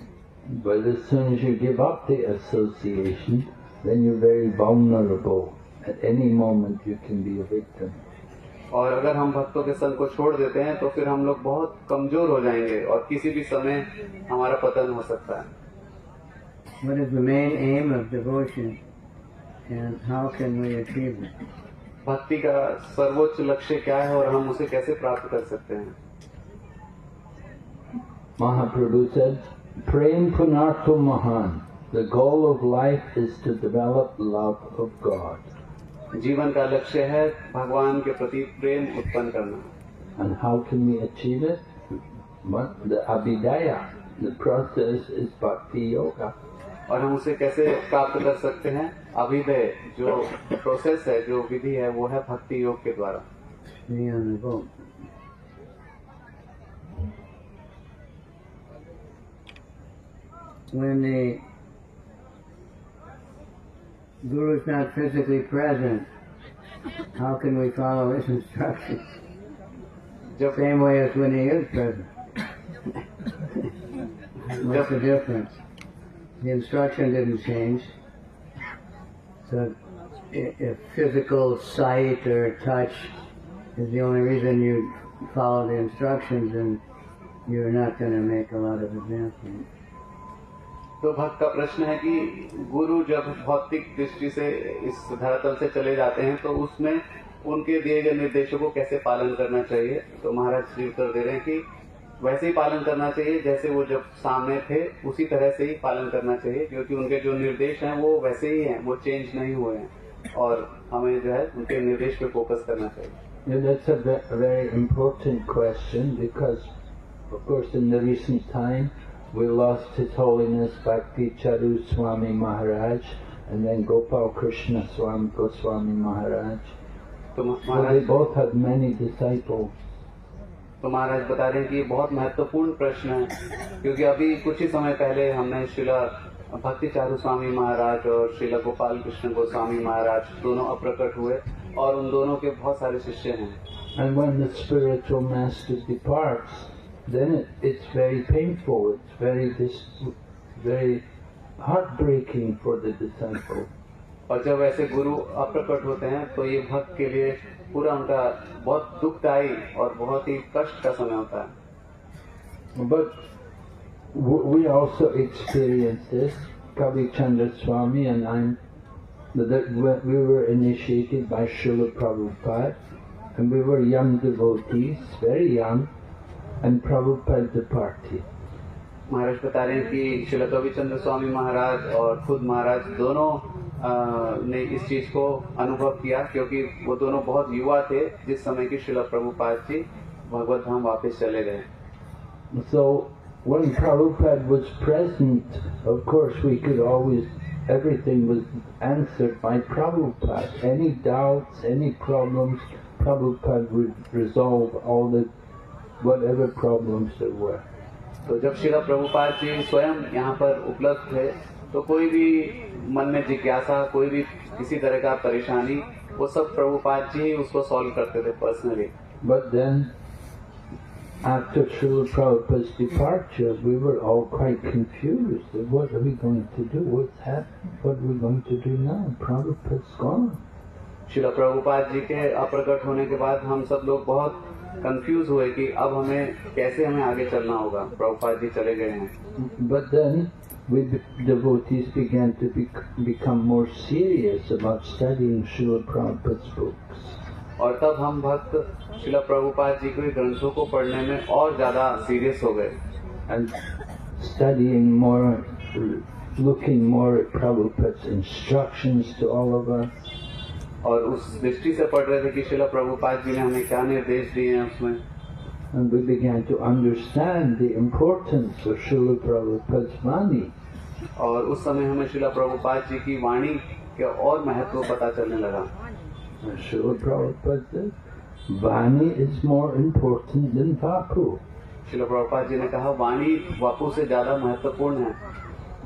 But as soon as you give up the association, then you're very vulnerable. At any moment you can be a victim.
और अगर हम भक्तों के संग को छोड़ देते हैं तो फिर हम लोग बहुत कमजोर हो जाएंगे और किसी भी समय हमारा पतन हो सकता है.
What is the main aim of devotion and how can we achieve it?
भक्ति का सर्वोच्च लक्ष्य क्या है और हम उसे कैसे प्राप्त कर सकते हैं?
Mahaprabhu said, Prem Punarto Mahan. The goal of life is to develop love of God.
जीवन का लक्ष्य है भगवान के प्रति प्रेम उत्पन्न करना.
And how can we achieve it? What? The abhidaya. The process is bhakti yoga.
और हम उसे कैसे प्राप्त कर सकते हैं? अभिदय जो प्रोसेस है, जो विधि है, वो है भक्ति योग के द्वारा.
Me on the boat. When the Guru is not physically present, how can we follow his instructions?
जब
Same way as when he is present. What's the difference? The instruction didn't change. So if physical sight or touch is the only reason you follow the instructions, then you're not going to make a lot of advancement.
तो भक्त का प्रश्न है कि गुरु जब भौतिक दृष्टि से इस धरातल से चले जाते हैं तो उसमें उनके दिए गए निर्देशों को कैसे पालन करना चाहिए. तो महाराज श्री उत्तर दे रहे हैं कि वैसे ही पालन करना चाहिए जैसे वो जब सामने थे, उसी तरह से ही पालन करना चाहिए, क्योंकि उनके जो निर्देश हैं वो वैसे ही हैं, वो चेंज नहीं हुए हैं और हमें जो है उनके निर्देश पे फोकस करना चाहिए.
Yeah, that's a very important question because, of course, in the recent time we lost His Holiness Bhakti Charu Swami Maharaj and then Gopal Krishna Swami Goswami Maharaj.
तो
So they both had many disciples.
तो महाराज बता रहे हैं कि ये बहुत महत्वपूर्ण प्रश्न है, क्योंकि अभी कुछ ही समय पहले हमने श्रीला भक्ति चारू स्वामी महाराज और श्रीला गोपाल कृष्ण गोस्वामी महाराज दोनों अप्रकट हुए और उन दोनों के बहुत सारे शिष्य हैं.
And when the spiritual master departs, then it's very painful. It's very heartbreaking for the disciple.
और जब ऐसे गुरु अप्रकट होते हैं तो ये भक्त के लिए पूरा उनका बहुत दुखदायी और बहुत ही कष्ट का समय होता है.
But we also experienced this. Kavi Chandra Swami and we were initiated by Srila Prabhupada, and we were young devotees, very young, and Prabhupada departed.
महाराज बता रहे हैं कि श्रील कवि चंद्र स्वामी महाराज और खुद महाराज दोनों ने इस चीज को अनुभव किया, क्योंकि वो दोनों बहुत युवा थे जिस समय की श्रील प्रभुपाद जी भगवत धाम वापस चले गए.
So when Prabhupada was present, of course we could always, everything was answered by Prabhupada. Any doubts, any problems, Prabhupada would resolve all the whatever problems there were.
तो जब श्रील प्रभुपाद जी स्वयं यहाँ पर उपलब्ध थे तो कोई भी मन में जिज्ञासा, कोई भी किसी तरह का परेशानी, वो सब प्रभुपाद जी ही उसको सॉल्व करते थे personally.
But then after Srila Prabhupada's departure, we were all quite confused. What are we going to do? What's happening? What are we going to do now? Prabhupada's gone.
Shrila Prabhupada ji के अप्रकट होने के बाद हम सब लोग बहुत कंफ्यूज हुए कि अब कैसे हमें आगे चलना होगा. प्रभुपाद जी चले गए हैं.
But then we devotees began to become more serious about studying Srila Prabhupada's books.
और तब हम भक्त श्रील प्रभुपाद जी के ग्रंथों को पढ़ने में और ज्यादा सीरियस हो गए.
And studying more, looking more at Prabhupada's instructions to all of us.
और उस दृष्टि से पढ़ रहे थे कि श्रील प्रभुपाद जी ने हमें क्या निर्देश दिए हैं उसमें.
And we began to understand the importance of Srila Prabhupada's Vani.
और उस समय हमें श्रील प्रभुपाद जी की वाणी के और महत्व पता चलने लगा.
Srila Prabhupada said, Vani is more important than Vapu.
Srila Prabhupada जी ने कहा वाणी वापू से ज्यादा महत्वपूर्ण है।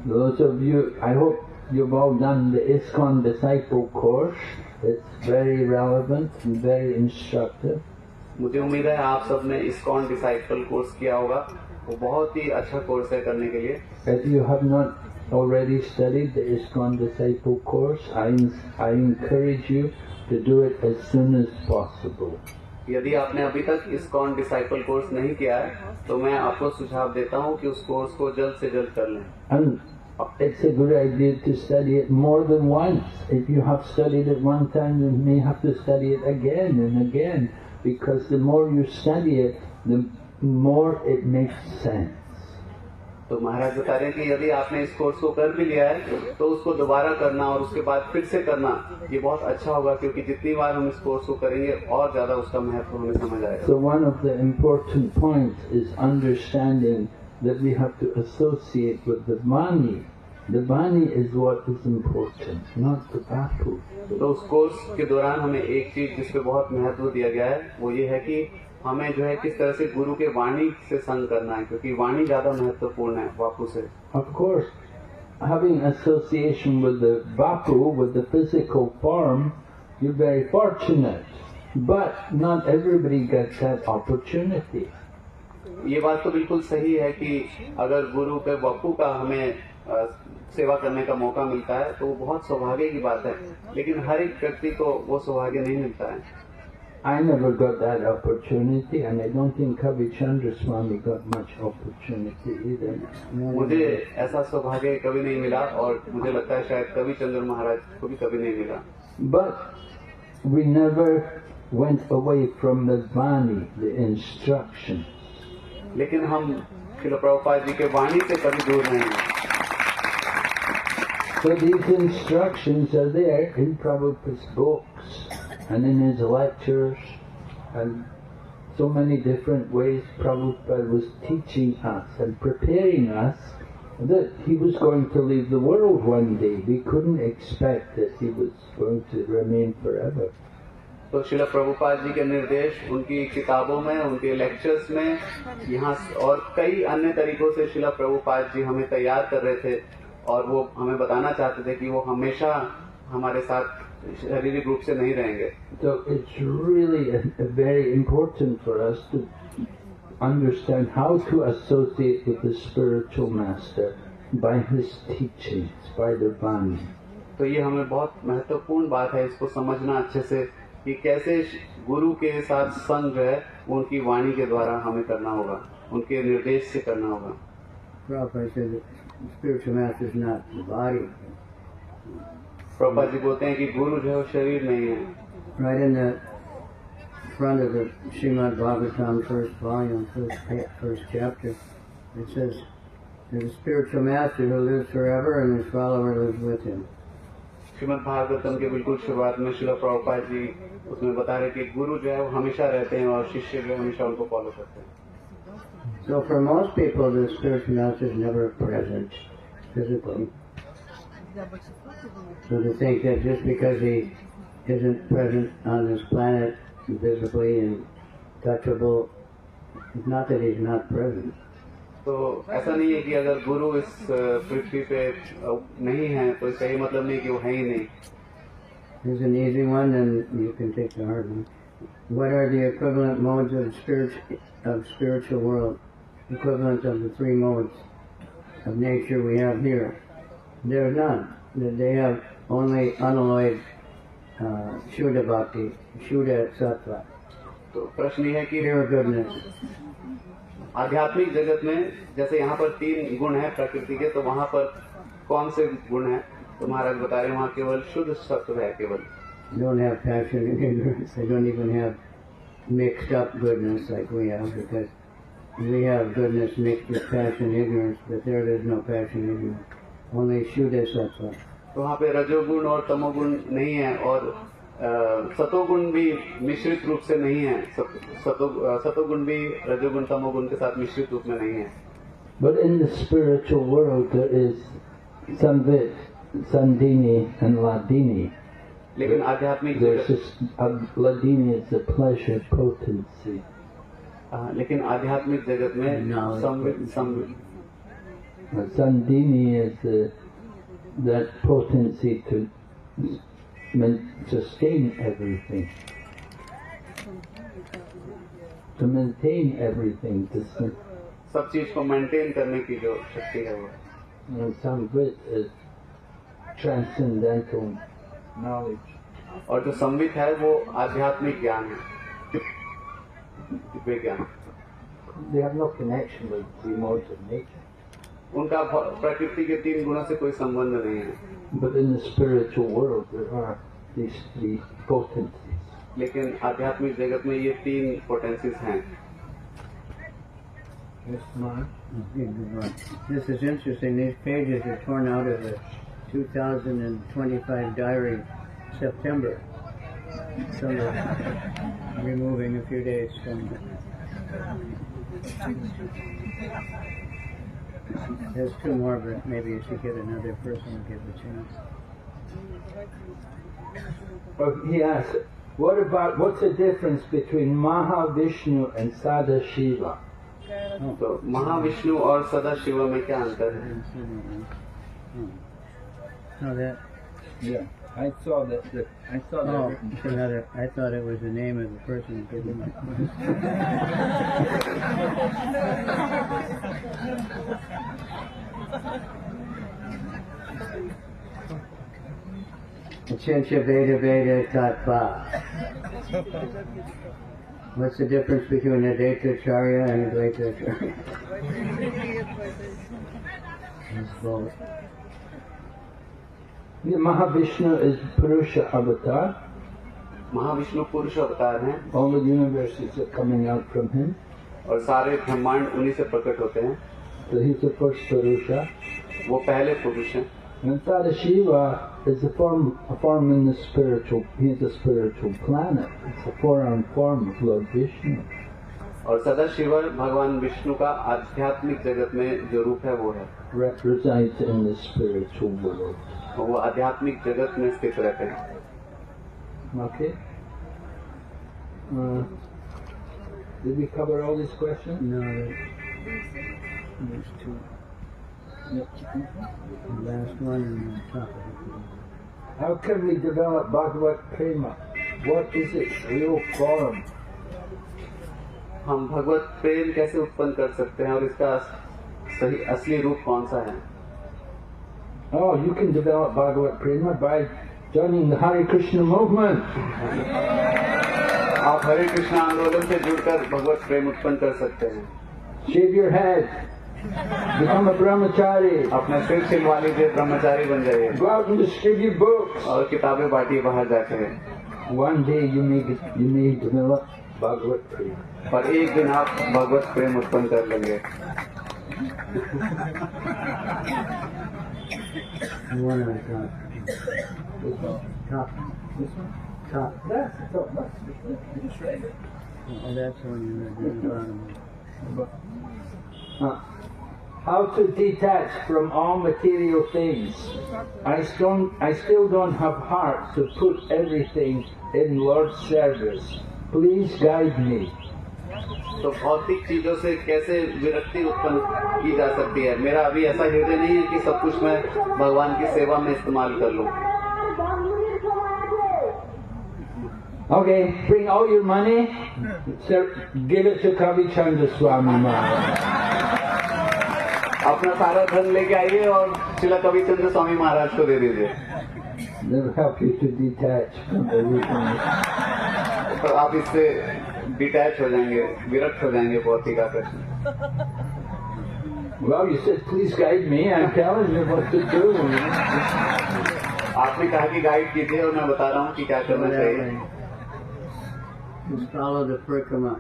Those of you, I hope you've all done the ISKCON Disciple course. It's very relevant and very instructive.
मुझे उम्मीद है आप सबने ISKCON डिसाइपल कोर्स किया होगा, वो बहुत ही अच्छा कोर्स है करने के लिए।
If you have not already studied the ISKCON Disciple course, I encourage you to do it as soon as possible.
यदि आपने अभी तक ISKCON डिसाइपल कोर्स नहीं किया है तो मैं आपको सुझाव देता हूं कि उस कोर्स को जल्द से जल्द कर लें।
And it's a good idea to study it more than once. If you have studied it one time, you may have to study it again and again, because the more you study it, the more it makes sense.
तो महाराज बता रहे हैं कि यदि आपने इस course को कर भी लिया है तो उसको दोबारा करना और उसके बाद फिर से करना ये बहुत अच्छा होगा, क्योंकि जितनी बार हम इस कोर्स को करेंगे और ज्यादा उसका महत्व हमें समझ आएगा।
So one of the important points is understanding that we have to associate with the Vani. The Vani is what is important, not the Vapu.
तो उस कोर्स के दौरान हमें एक चीज जिस पे बहुत महत्व दिया गया है वो ये है कि हमें जो है किस तरह से गुरु के वाणी से संग करना है, क्योंकि वाणी ज्यादा महत्वपूर्ण है वापू से।
Of course, having association with the Vapu, with the physical form, you're very fortunate. But not everybody gets that opportunity.
ये बात तो बिल्कुल सही है कि अगर गुरु के वपू का हमें सेवा करने का मौका मिलता है तो वो बहुत सौभाग्य की बात है, लेकिन हर एक व्यक्ति को वो सौभाग्य नहीं मिलता है।
I never got that opportunity, and I don't think Kavi Chandra Swami got much opportunity either.
मुझे ऐसा सौभाग्य कभी नहीं मिला और मुझे लगता है शायद कवि चंद्र महाराज को भी कभी नहीं मिला।
But we never went away from the Vani, the instruction.
लेकिन हम श्रील प्रभुपाद जी के वाणी से कभी दूर नहीं हैं।
So these instructions are there in Prabhupada's books and in his lectures, and so many different ways Prabhupada was teaching us and preparing us that he was going to leave the world one day. We couldn't expect that he was going to remain forever.
तो श्रील प्रभुपाद जी के निर्देश उनकी किताबों में, उनके lectures में, यहाँ और कई अन्य तरीकों से श्रील प्रभुपाद जी हमें तैयार कर रहे थे और वो हमें बताना चाहते थे कि वो हमेशा हमारे साथ शारीरिक रूप से नहीं रहेंगे।
So it's really very important for us to understand how to associate with the spiritual master by his teachings, by the Vani.
तो ये हमें बहुत महत्वपूर्ण बात है, इसको समझना अच्छे से कि कैसे गुरु के साथ संग जो है उनकी वाणी के द्वारा हमें करना होगा, उनके निर्देश से करना होगा।
Prabhupada said that the spiritual master is not the body.
Prabhupada ji बोलते हैं कि गुरु जो है वो शरीर नहीं है।
Right in the front of the Srimad Bhagavatam, first volume, first chapter, it says, "There's a spiritual master who lives forever, and his follower lives with him."
Shrimad Bhagavatam के बिल्कुल शुरुआत में श्रील प्रभुपाद जी उसमें बता रहे कि गुरु जो है वो हमेशा रहते हैं और शिष्य जो है हमेशा उनको फॉलो करते हैं।
So for most people, the spiritual master is never present physically. So to think that just because he isn't present on this planet visibly and touchable, it's not that he's not present.
तो ऐसा नहीं है कि अगर गुरु इस पृथ्वी पे नहीं है तो इसका ये मतलब नहीं कि वो है ही नहीं।
Here's an easy one, and you can take the hard one. What are the equivalent modes of spiritual world? Equivalent of the three modes of nature we have here? There are none. They have only unalloyed Shuddha Bhakti, Shuddha Sattva,
तो प्रश्न ये है कि
pure goodness.
आध्यात्मिक जगत में जैसे यहाँ पर 3 गुण है प्रकृति के, तो वहाँ पर कौन से गुण है? तो महाराज बता रहे हैं वहाँ केवल शुद्ध सत्व है केवल।
They don't have passion and ignorance. They don't even have mixed up goodness like we have, because we have goodness mixed with passion and ignorance, but there's no passion and ignorance. Only Shuddha Sattva.
तो वहाँ पे रजोगुण और तमोगुण नहीं है और सतोगुण भी मिश्रित रूप से नहीं है। सतोगुण भी रजोगुण तमोगुण के साथ मिश्रित रूप में नहीं है।
But in the spiritual world there is Samvit, Sandini and Ladini.
लेकिन आध्यात्मिक
There's
जगत
this, Ladini is the pleasure potency.
लेकिन आध्यात्मिक जगत में
Sandini is that potency to sustain everything, to maintain everything.
सब चीज को मेंटेन करने की जो शक्ति है वो.
And Samvit is transcendental knowledge.
और जो संवित है वो आध्यात्मिक ज्ञान है, दिव्य ज्ञान.
They have no connection with the modes of nature.
उनका प्रकृति के 3 गुणों से कोई संबंध नहीं है.
But in the spiritual world there are these 3 potencies.
लेकिन आध्यात्मिक जगत में ये 3 पोटेंसीज हैं.
This is interesting. These pages are torn out of the 2025 diary, September. So we're removing a few days from it. There's 2 more, but maybe you should get another person to give a chance.
Well, he asked, what's the difference between Mahavishnu and Sadashiva?
तो महाविष्णु और सदाशिव में क्या अंतर है?
No, that.
Yeah, I saw that. I saw that.
Oh, it's another. I thought it was the name of the person who gave it. Chincha Veda Veda Tattva. What's the difference between Advaitacharya and Advaitacharya? It's both.
Yeah, Mahavishnu is Purusha avatar.
Mahavishnu पुरुष अवतार हैं.
All the universes are coming out from him.
और सारे ब्रह्मांड उन्हीं से प्रकट होते हैं.
So he's the first Purusha.
वो पहले पुरुष हैं.
And Sadashiva is a form in the spiritual. He's a spiritual planet. It's a 4-armed form of Lord Vishnu.
और सदाशिव भगवान विष्णु का आध्यात्मिक जगत में जो रूप है वो है.
Resides in the spiritual world.
वो आध्यात्मिक जगत में स्थित रहते हैं.
Okay. Did we cover all these questions?
No, there's 2.
Yep.
The last one and the top of it.
How can we develop Bhagavad Prema? What is its real form?
हम भगवत प्रेम कैसे उत्पन्न कर सकते हैं और इसका सही असली रूप कौन सा है?
Oh, you can develop Bhagavad Prema by joining the Hare Krishna movement.
आप हरे कृष्ण आंदोलन से जुड़कर भगवत प्रेम उत्पन्न कर सकते हैं.
Shave your head. Become a brahmachari.
अपना सिर छिलवा लीजिए, ब्रह्मचारी बन जाइए.
Go out and distribute books.
और किताबें बांटिए बाहर जाके.
One day you may develop Bhagavad Prema.
पर एक दिन आप भगवत प्रेम उत्पन्न कर लेंगे.
One on top. Top.
This one?
Top.
That's the top. I just read it.
Oh, that's the one you read at the bottom.
How to detach from all material things. I still don't have heart to put everything in Lord's service. Please guide me.
तो भौतिक चीजों से कैसे विरक्ति उत्पन्न की जा सकती है? मेरा अभी ऐसा हृदय नहीं है कि सब कुछ मैं भगवान की सेवा में इस्तेमाल कर लूं.
Okay, bring all your money. Give it to Kavi Chandra Swami Maharaj.
अपना सारा धन लेके आइए और श्रील कवि चंद्र स्वामी महाराज को दे दीजिए.
They'll help you to detach from everything.
तो आप इससे डिटैच हो जाएंगे, विरक्त हो जाएंगे भौतिक आकर्षण.
Well, you said, please guide me. I'm telling you what to do.
आपने कहा कि गाइड कीजिए और मैं बता रहा हूँ कि क्या करना चाहिए.
Just follow the parikrama.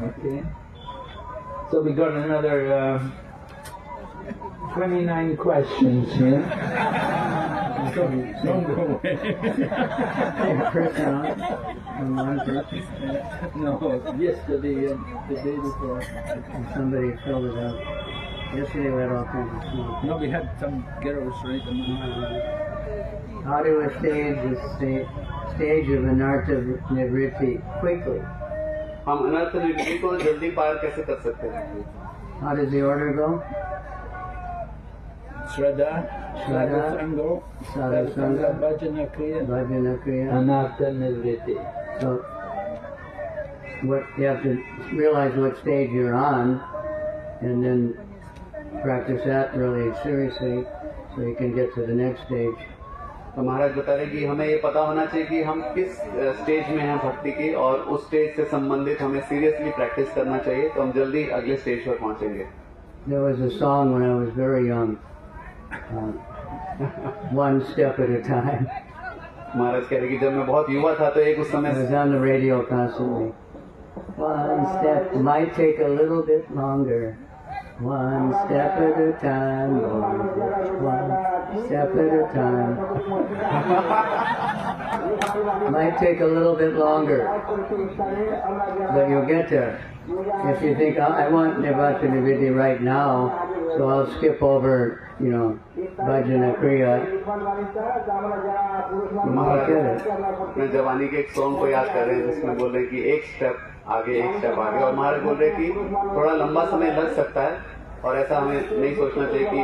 Okay. So we got another 29 questions here. Don't go away.
Person on one person.
No, yesterday and the day before.
And somebody filled it out. Yesterday we had all kinds of smoke.
No, we had some girls right
How to stage the stage of anartha nivritti quickly?
हम अनर्थ निवृत्ति को जल्दी पार कैसे कर सकते हैं?
How does the order go?
Shraddha, Sadhu
Sadhusanga,
Bhajana Kriya,
Bhajana Kriya.
Anartha nivritti.
So, you have to realize what stage you're on, and then practice that really seriously, so you can get to the next stage.
तो महाराज बता रहे कि हमें ये पता होना चाहिए कि हम किस स्टेज में हैं भक्ति की, और उस स्टेज से संबंधित हमें सीरियसली प्रैक्टिस करना चाहिए, तो हम जल्दी अगले स्टेज पर पहुंचेंगे.
There was a song when I was very young, one step at a time.
महाराज कह रहे कि जब मैं बहुत युवा था तो एक उस
It
समय
was on the radio constantly. One step might take a little bit longer. One step at a time, one step at a time. Might take a little bit longer, but you'll get there. If you think, I want Nirvana Nivritti right now, so I'll skip over, Bhajana Kriya.
महाराज अपने जवानी के एक song को याद कर रहे हैं जिसमें बोल रहे हैं कि एक स्टेप आगे, और महाराज बोल रहे हैं कि थोड़ा लंबा समय लग सकता है, और ऐसा हमें नहीं सोचना चाहिए कि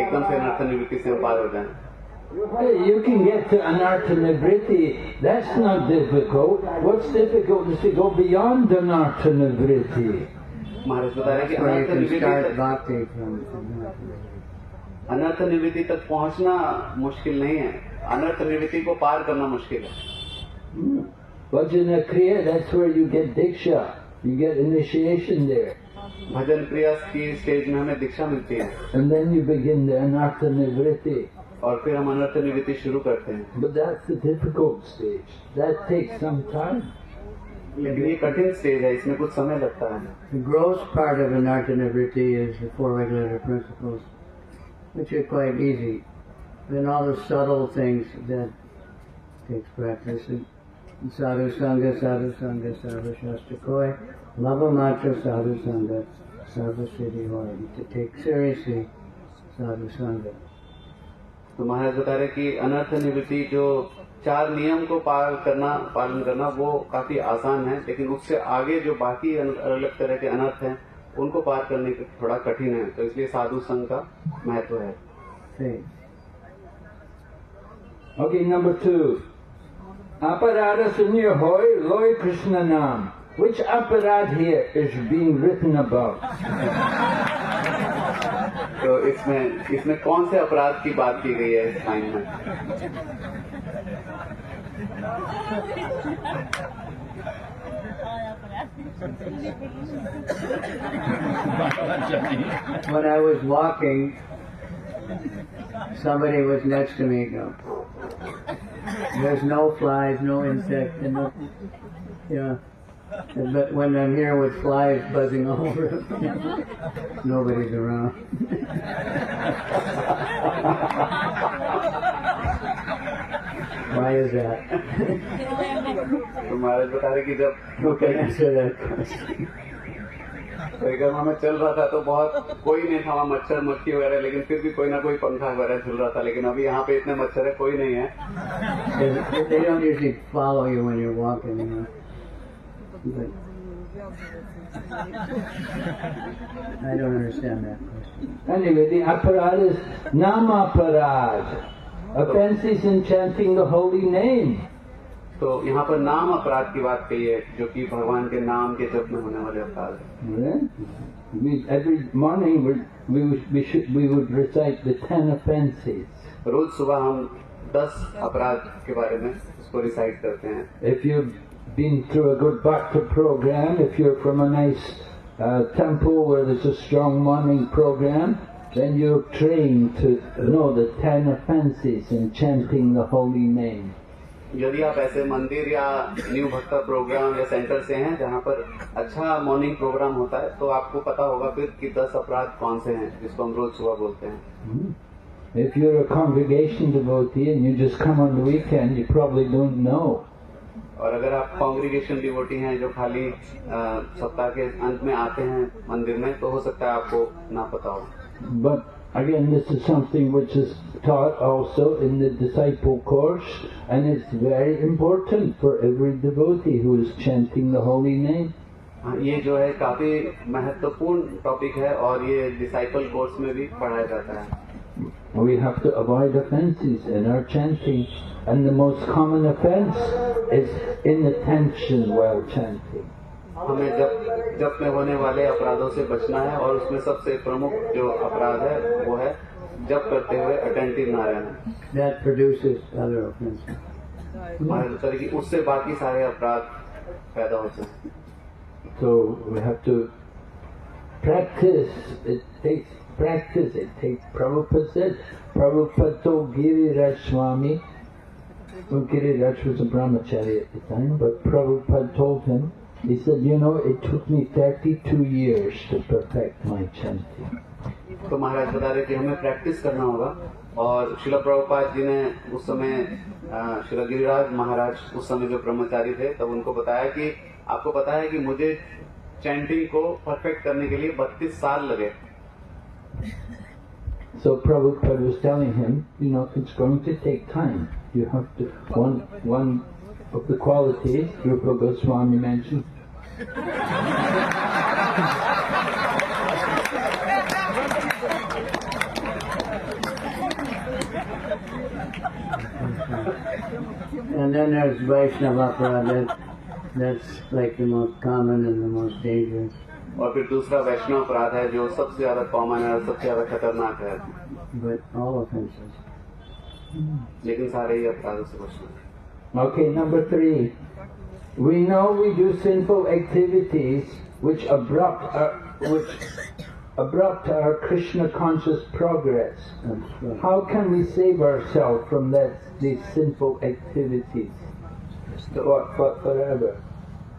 एकदम से अनर्थ निवृत्ति से पार हो जाए.
You can get to anartha nivritti. That's not difficult. What's difficult is to go beyond anartha nivritti.
महाराज बता रहे हैं कि
Where you
अनर्थ
can
निवृत्ति
start
तक,
bhakti from
अनर्थ निवृत्ति तक पहुंचना मुश्किल नहीं है, अनर्थ निवृत्ति को पार करना मुश्किल है.
Bhajana Kriya, that's where you get diksha. You get initiation there.
भजन क्रिया की स्टेज में हमें दीक्षा मिलती है,
And then you begin the anartha nivritti.
और फिर हम अनर्थ निवृत्ति शुरू करते हैं.
But that's the difficult stage. That takes some time.
लेकिन ये कठिन स्टेज है, इसमें कुछ समय लगता है.
The gross part of anartha nivritti is the four regulator principles, which are quite easy. Then all the subtle things that takes practice. Sadhu Sangha, Sarva Shastra Koi, Lava Matra Sadhu Sangha, Sarva Siddhi Hoy. To take seriously Sadhu Sangha.
तो महाराज बता रहे कि अनर्थ निवृत्ति जो 4 नियम को पालन करना वो काफी आसान है, लेकिन उससे आगे जो बाकी अलग अलग तरह के अनर्थ हैं उनको पार करने के थोड़ा कठिन है, तो इसलिए साधु संघ का महत्व है.
Okay, number 2. Aparada Sunir Hoy Loy Krishna Nam. Which aparad here is being written about?
तो इसमें कौन से अपराध की बात की गई है इस लाइन में?
When I was walking, somebody was next to me. There's no flies, no insects, and no, but when I'm here with flies buzzing all over, nobody's around. Why is that?
तो महाराज बता रहे कि जब
Who can answer that question?
परिक्रमा में चल रहा था तो बहुत कोई नहीं था वहाँ, मच्छर मक्खी वगैरह, लेकिन फिर भी कोई ना कोई पंखा वगैरह झूल रहा था, लेकिन अभी यहाँ पे इतने मच्छर है, कोई नहीं है.
They don't usually follow you when you're walking, But I don't understand that question.
Anyway, the aparad is namaparad. Offenses in chanting the holy name.
तो यहाँ पर नाम अपराध की बात कही है, जो कि भगवान के नाम के जप में होने वाले अपराध है.
Every morning we would recite the 10 offenses.
रोज सुबह हम 10 अपराध के बारे में उसको रिसाइट करते हैं.
If you've been through a good bhakti program, if you're from a nice temple where there's a strong morning program, then you're trained to know the 10 offenses in chanting the holy name.
यदि आप ऐसे मंदिर या new भक्ता programme या centre से हैं जहाँ पर अच्छा मॉर्निंग प्रोग्राम होता है, तो आपको पता होगा फिर कि 10 अपराध कौन से हैं जिसको हम रोज सुबह बोलते हैं.
If you're a congregation devotee and you just come on the weekend, you probably don't know.
और अगर आप कांग्रीगेशन डिवोटी हैं जो खाली सप्ताह के अंत में आते हैं मंदिर में, तो हो सकता है आपको ना पता हो.
But again, this is something which is taught also in the disciple course, and it's very important for every devotee who is chanting the holy name.
ये जो है काफी महत्वपूर्ण टॉपिक है और ये डिसाइपल कोर्स में भी पढ़ाया जाता है.
We have to avoid offences in our chanting, and the most common offence is inattention while chanting.
हमें जप में होने वाले अपराधों से बचना है और उसमें सबसे प्रमुख जो अपराध है वो है जप करते हुए अटेंटिव ना रहना.
That produces other offenses.
हमारे तरह की उससे बाकी सारे अपराध पैदा होते हैं.
So we have to practice. It takes practice. It takes. Prabhupada said, Prabhupada told Giriraj Swami. Well, Giriraj was a brahmachari at the time, but Prabhupada told him, he said, you know, it took me 32 years to perfect my chanting.
तो महाराज बता रहे कि हमें practice करना होगा. और शिला प्रभुपाद जी ने उस समय शिला गिरिराज महाराज उस समय जो ब्रह्मचारी थे तब उनको बताया कि आपको पता है कि मुझे चैंटिंग को परफेक्ट करने के लिए 32 साल लगे.
So Prabhupada was telling him, you know, it's going to take time. You have to, one of the qualities Rupa Goswami mentioned.
And then there's Vaishnava Aparadha. That's like the most common and the most dangerous.
और फिर दूसरा वैष्णव अपराध है जो सबसे ज्यादा common है और सबसे ज्यादा खतरनाक है.
But all offenses.
लेकिन सारे ही अपराधों से बचना है.
Okay, number 3. We know we do sinful activities which abrupt our Krishna conscious progress. How can we save ourselves from these sinful activities forever?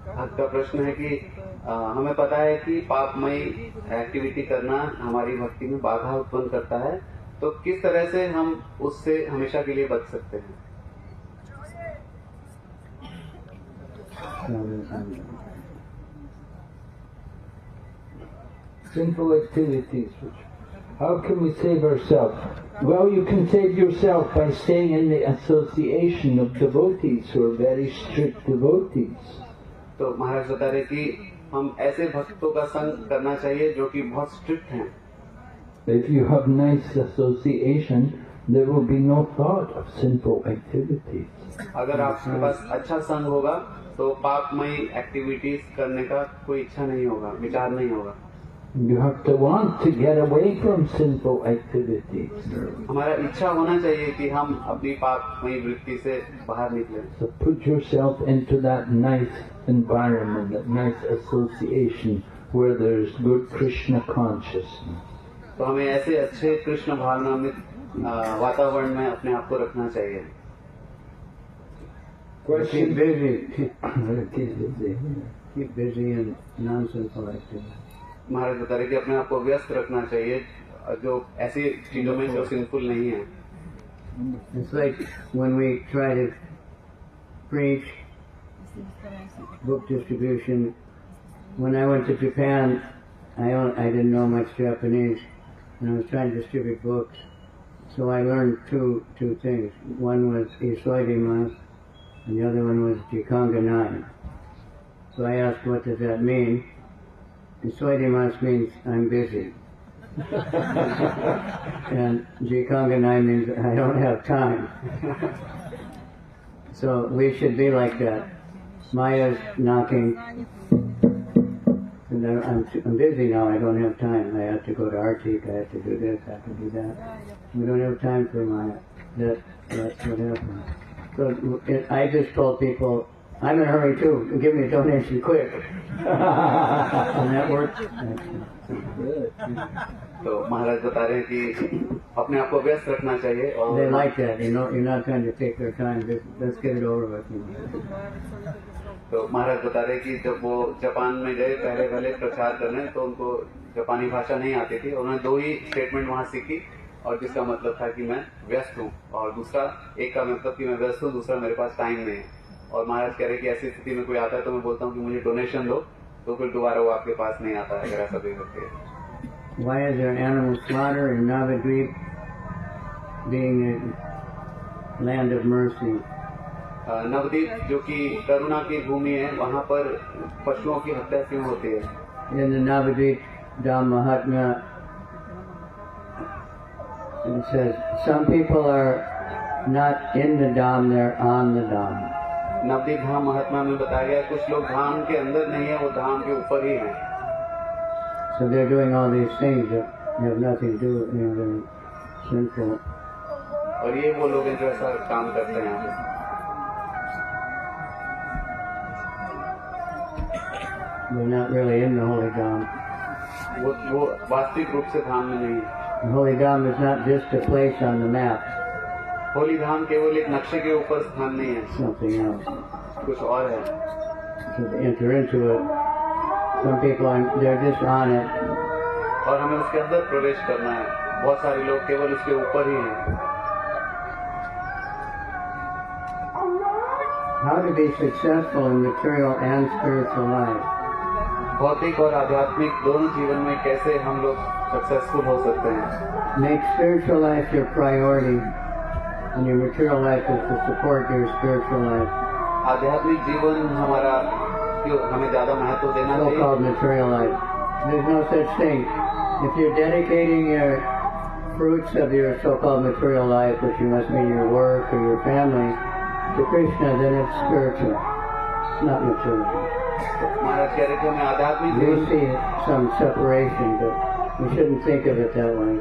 आपका प्रश्न है कि हमें पता है कि पापमयी एक्टिविटी करना हमारी भक्ति में बाधा उत्पन्न करता है, तो किस तरह से हम उससे हमेशा के लिए बच सकते हैं?
Sinful activities. How can we save ourselves? Well, you can save yourself by staying in the association of devotees who are very strict devotees.
तो महाराज बता रहे कि हम ऐसे भक्तों का संग करना चाहिए जो कि बहुत स्ट्रिक्ट हैं.
If you have nice association, there will be no thought of sinful activities.
अगर आपके पास अच्छा संग होगा तो पापमयी एक्टिविटीज करने का कोई इच्छा नहीं होगा, विचार नहीं होगा.
You have to want to get away from sinful activities.
हमारा इच्छा होना चाहिए कि हम अपनी पापमयी वृत्ति से बाहर निकलें.
So put yourself into that nice environment, that nice association where there is good Krishna consciousness.
तो हमें ऐसे अच्छे कृष्ण भावनामृत वातावरण में अपने आप को रखना चाहिए.
Keep busy. Keep busy in non-sinful activities.
महाराज बता रहे कि अपने आप को व्यस्त रखना चाहिए जो ऐसी चीजों में जो सिंफुल नहीं है.
It's like when we try to preach book distribution. When I went to Japan, I didn't know much Japanese, and I was trying to distribute books. So I learned two things. One was Isoidimas, and the other one was Jikanga 9. So I asked, what does that mean? Isoidimas means I'm busy. And Jikanga 9 means I don't have time. So we should be like that. Maya's knocking, and I'm busy now, I don't have time. I have to go to Artik, I have to do this, I have to do that. We don't have time for Maya. That's what happens. So I just told people, I'm in a hurry too, give me a donation quick. And that works.
तो महाराज बता रहे हैं कि अपने आप को व्यस्त रखना चाहिए. और
They like that, you know, you're not trying to take their time, just let's get it over with. You know.
तो महाराज बता रहे कि जब वो जापान में गए पहले प्रचार करने, तो उनको जापानी भाषा नहीं आती थी. उन्होंने 2 ही स्टेटमेंट वहाँ सीखी, और जिसका मतलब था कि मैं व्यस्त हूँ, और दूसरा एक का मतलब कि मैं व्यस्त हूँ, दूसरा मेरे पास टाइम नहीं है. और महाराज कह रहे कि ऐसी स्थिति में कोई आता है तो मैं बोलता हूँ कि मुझे डोनेशन दो, तो फिर दोबारा वो आपके पास नहीं आता है अगर ऐसा कोई होती है।
Why is there animal slaughter in Navadvip, being a land of mercy?
Nabadwip जो कि करुणा की भूमि है, वहाँ पर पशुओं की हत्या क्यों होती है?
In the Navadvip Dham Mahatmya, it says some people are not in the Dham, they're on the Dham.
Nabadwip धाम महात्मा में बताया गया कुछ लोग धाम के अंदर नहीं है, वो धाम के ऊपर ही है।
So they're doing all these things that have nothing to do with they're sinful.
और ये वो लोग हैं जो ऐसा काम करते हैं यहाँ पे।
They're not really in the Holy Dham.
वो वास्तविक रूप से धाम में नहीं है।
The Holy Dham is not just a place on the map,
Holi धाम केवल एक नक्शे के ऊपर स्थान नहीं है,
something else.
कुछ और है।
To enter into it, some people they're just on it.
और हमें उसके अंदर प्रवेश करना है। बहुत सारे लोग केवल उसके ऊपर ही हैं।
How to be successful in material and spiritual life?
भौतिक और आध्यात्मिक दोनों जीवन में कैसे हम लोग सक्सेसफुल हो सकते हैं?
Make spiritual life your priority, and your material life is to support your spiritual life.
आध्यात्मिक जीवन हमारा क्यों हमें ज्यादा महत्व देना चाहिए?
So-called material life. There's no such thing. If you're dedicating your fruits of your so-called material life, which you must mean your work or your family, to Krishna, then it's spiritual. It's not material.
महाराज कह रहे थे हमें आध्यात्मिक
You
जीवन
see some separation, but you shouldn't think of it that way.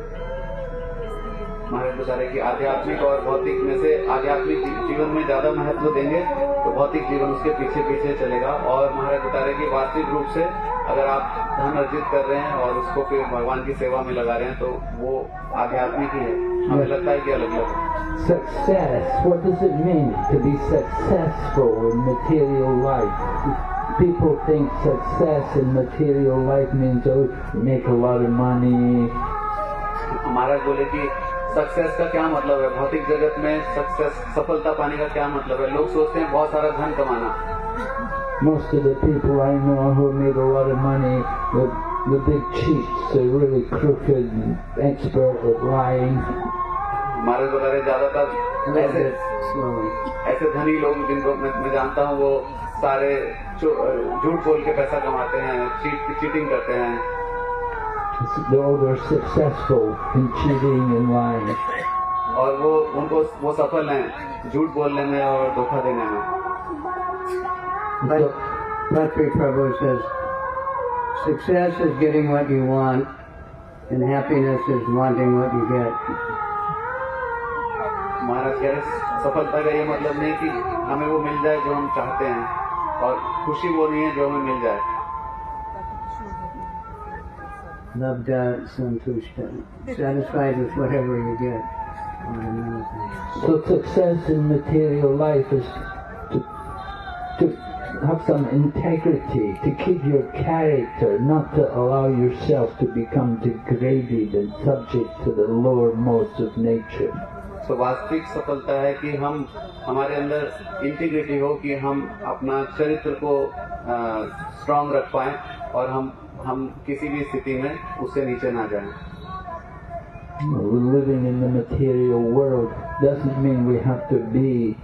महाराज बता रहे कि आध्यात्मिक और भौतिक में से आध्यात्मिक जीवन में ज्यादा महत्व देंगे तो भौतिक जीवन उसके पीछे पीछे चलेगा। और महाराज बता रहे कि वास्तविक रूप से अगर आप धन अर्जित कर रहे हैं और उसको फिर भगवान की सेवा में लगा रहे हैं तो वो आध्यात्मिक ही है। हमें लगता है कि अलग अलग
Success, what does it mean to be successful in material life? People think success in material life means, oh, make a lot of money.
महाराज बोले कि सक्सेस का क्या मतलब है, भौतिक जगत में सक्सेस सफलता पाने का क्या मतलब है? लोग सोचते हैं बहुत सारा धन कमाना।
Most of the people I know who made a lot of money, the big cheats, they're really crooked and expert at lying.
महाराज बता रहे ज्यादातर ऐसे धनी लोग जिनको मैं जानता हूँ वो सारे झूठ बोल के पैसा कमाते हैं, चीटिंग करते हैं।
They're successful in cheating and lying.
और वो सफल हैं झूठ बोलने में और धोखा देने में।
Bhattacharya Prabhu says, success is getting what you want, and happiness is wanting what you get.
महाराज कह रहे सफलता का ये मतलब नहीं कि हमें वो मिल जाए जो हम चाहते हैं, और खुशी वो नहीं है जो हमें मिल जाए।
Labdha santushta, satisfied with whatever you get.
So success in material life is to have some integrity, to keep your character, not to allow yourself to become degraded and subject to the lower modes of nature.
तो वास्तविक सफलता है कि हम हमारे अंदर integrity हो, कि हम अपना चरित्र को स्ट्रांग रख पाएं और हम किसी भी स्थिति में उससे नीचे ना जाएं।
Living in the material world doesn't mean we have to be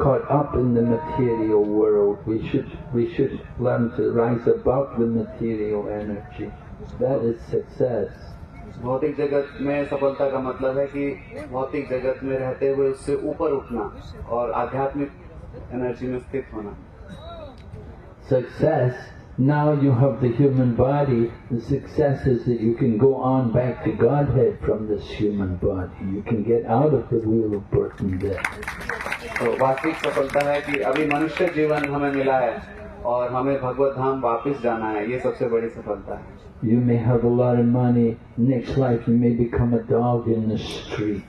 caught up in the material world. We should learn to rise above the material energy. That is success.
भौतिक जगत में सफलता का मतलब है कि भौतिक जगत में रहते हुए उससे ऊपर उठना और आध्यात्मिक एनर्जी में स्थित होना।
Success, now you have the human body. The success is that you can go on back to Godhead from this human body. You can get out of the wheel of birth and death.
तो वास्तविक सफलता है कि अभी मनुष्य जीवन हमें मिला है और हमें भगवत धाम वापस जाना है, ये सबसे बड़ी सफलता है।
You may have a lot of money. Next life you may become a dog in the street.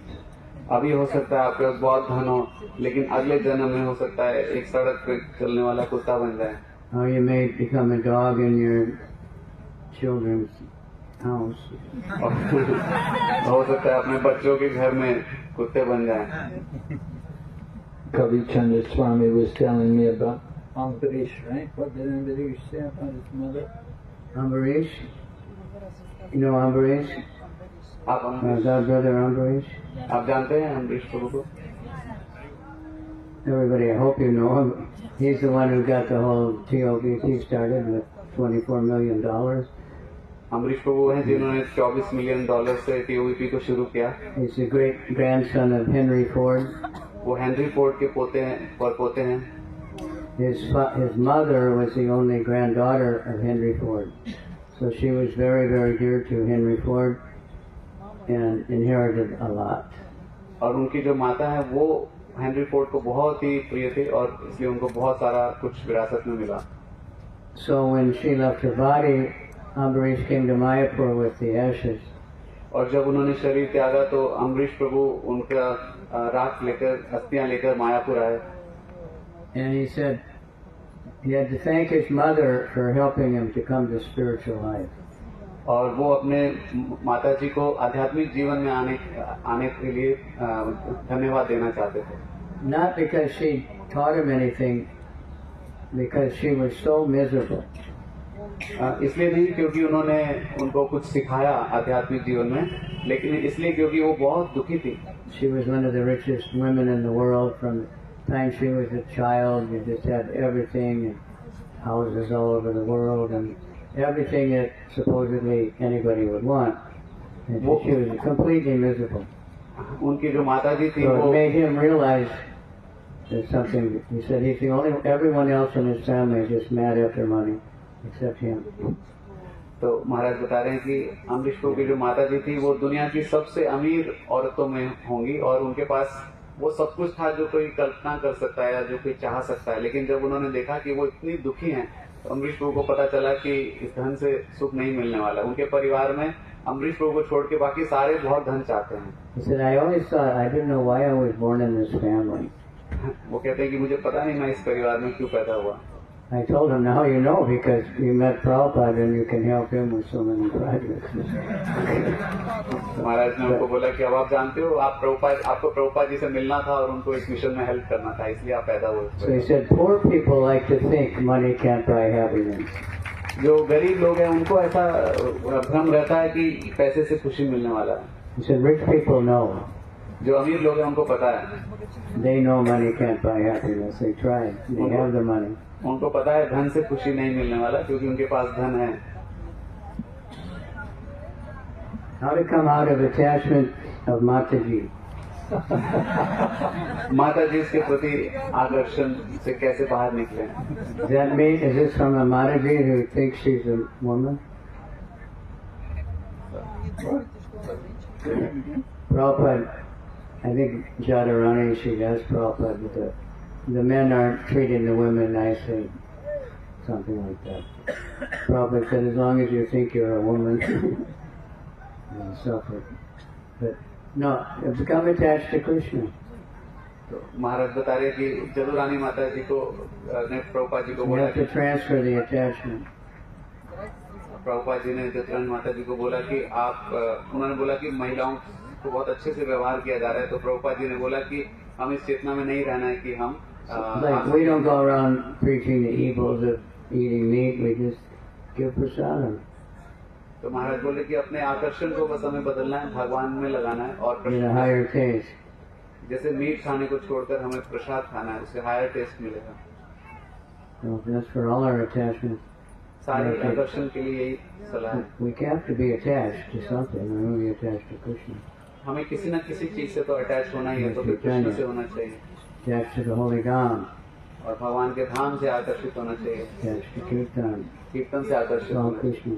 अभी हो सकता है आपके पास बहुत धन हो, लेकिन अगले जन्म में हो सकता है एक सड़क पे चलने वाला कुत्ता बन जाए।
Or you may become a dog in your children's house.
हो सकता है अपने बच्चों के घर में कुत्ते बन जाएं।
Kavi Chandra Swami was telling me about Ambarish, right? What did Ambarish say about his mother?
Ambarish? You know Ambarish?
आप अम्बरीश
God brother Ambarish?
आप जानते हैं अम्बरीश प्रभु को?
Everybody, I hope you know him. He's the one who got the whole TOBT started with $24 million.
Ambarish प्रभु हैं जिन्होंने $24 million से TOBP को शुरू किया।
He's the great grandson of Henry Ford.
वो हेनरी फोर्ड के पोते हैं।
His mother was the only granddaughter of Henry Ford. So she was very, very dear to Henry Ford and inherited a lot.
और उनकी जो माता है वो हेनरी फोर्ड को बहुत ही प्रिय थे और इसलिए उनको बहुत सारा कुछ विरासत में मिला।
So when she left her body, Ambarish came to Mayapur with the ashes.
और जब उन्होंने शरीर त्यागा तो अम्बरीश प्रभु उनका राख लेकर अस्थियां लेकर मायापुर आए।
And he said he had to thank his mother for helping him to come to spiritual life.
और वो अपने माता जी को आध्यात्मिक जीवन में आने के लिए धन्यवाद देना चाहते थे।
Not because she taught him anything, because she was so miserable.
इसलिए नहीं क्योंकि उन्होंने उनको कुछ सिखाया आध्यात्मिक जीवन में, लेकिन इसलिए क्योंकि वो बहुत दुखी थी।
She was one of the richest women in the world. From the time she was a child, you just had everything, and houses all over the world, and everything that supposedly anybody would want. And she was completely miserable.
उनकी जो माता जी थी
So
वो
it made him realize there's something. He said he's the only. Everyone else in his family is just mad after money, except him.
तो महाराज बता रहे हैं कि अम्बरीश प्रभु की जो माता जी थी वो दुनिया की सबसे अमीर औरतों में होंगी और उनके पास वो सब कुछ था जो कोई कल्पना कर सकता है या जो कोई चाह सकता है। लेकिन जब उन्होंने देखा कि वो इतनी दुखी हैं तो अम्बरीश प्रभु को पता चला कि इस धन से सुख नहीं मिलने वाला। उनके परिवार में अम्बरीश प्रभु को छोड़ के बाकी सारे बहुत धन चाहते हैं।
He said, I always thought, I didn't know why I was born in this family.
वो कहते हैं कि मुझे पता नहीं मैं इस परिवार में क्यों पैदा हुआ।
I told him, now you know, because you met Prabhupada and you can help him with so many projects.
महाराज ने उनको बोला कि अब आप जानते हो आपको प्रभुपाद जी से मिलना था और उनको इस मिशन में हेल्प करना था, इसलिए आप पैदा हुए।
So he said, poor people like to think money can't buy happiness.
जो गरीब लोग हैं उनको ऐसा भ्रम रहता है कि पैसे से खुशी मिलने वाला है।
He said, rich people know.
जो अमीर लोग हैं उनको पता है,
They know money can't buy happiness. They tried. They have the money.
उनको पता है धन से खुशी नहीं मिलने वाला क्योंकि उनके पास धन है।
How to come out of attachment of Mataji?
माता जी के प्रति आकर्षण से कैसे बाहर निकले?
Does that mean, is this from a Mataji who thinks she's a woman? Prabhupada, I think Jadharani, she asked Prabhupada that the men aren't treating the women nicely, something like that. Prabhupada said, as long as you think you're a woman, you'll suffer. But no, become attached to Krishna.
तो महाराज बता रहे कि जदुरानी माता जी को ने प्रभुपाद जी को
You
बोला
have to transfer the attachment.
Prabhupada ji ने जदुरानी माता जी को बोला कि आप उन्होंने बोला कि महिलाओं को बहुत अच्छे से व्यवहार किया जा रहा है। तो प्रभुपाद जी ने बोला कि हम इस चेतना में नहीं रहना है कि हम
Like we don't go around preaching the evils of eating meat, we just give prasadam.
तो महाराज बोले कि अपने आकर्षण को बस हमें बदलना है, भगवान में लगाना है और
Get a higher taste.
जैसे मीट खाने को छोड़कर हमें प्रसाद खाना है, उससे हायर टेस्ट मिलेगा।
So that's for all our attachments.
सारे आकर्षण के लिए यही सलाह है।
We have to be attached to something. We're only attached to Krishna.
हमें किसी न किसी चीज से तो अटैच होना ही है, तो फिर कृष्ण से होना चाहिए
Attached to the holy Dham.
और भगवान के धाम से आकर्षित होना चाहिए,
Attached to Kirtan.
कीर्तन से आकर्षित
It's all
होना चाहिए।
Krishna.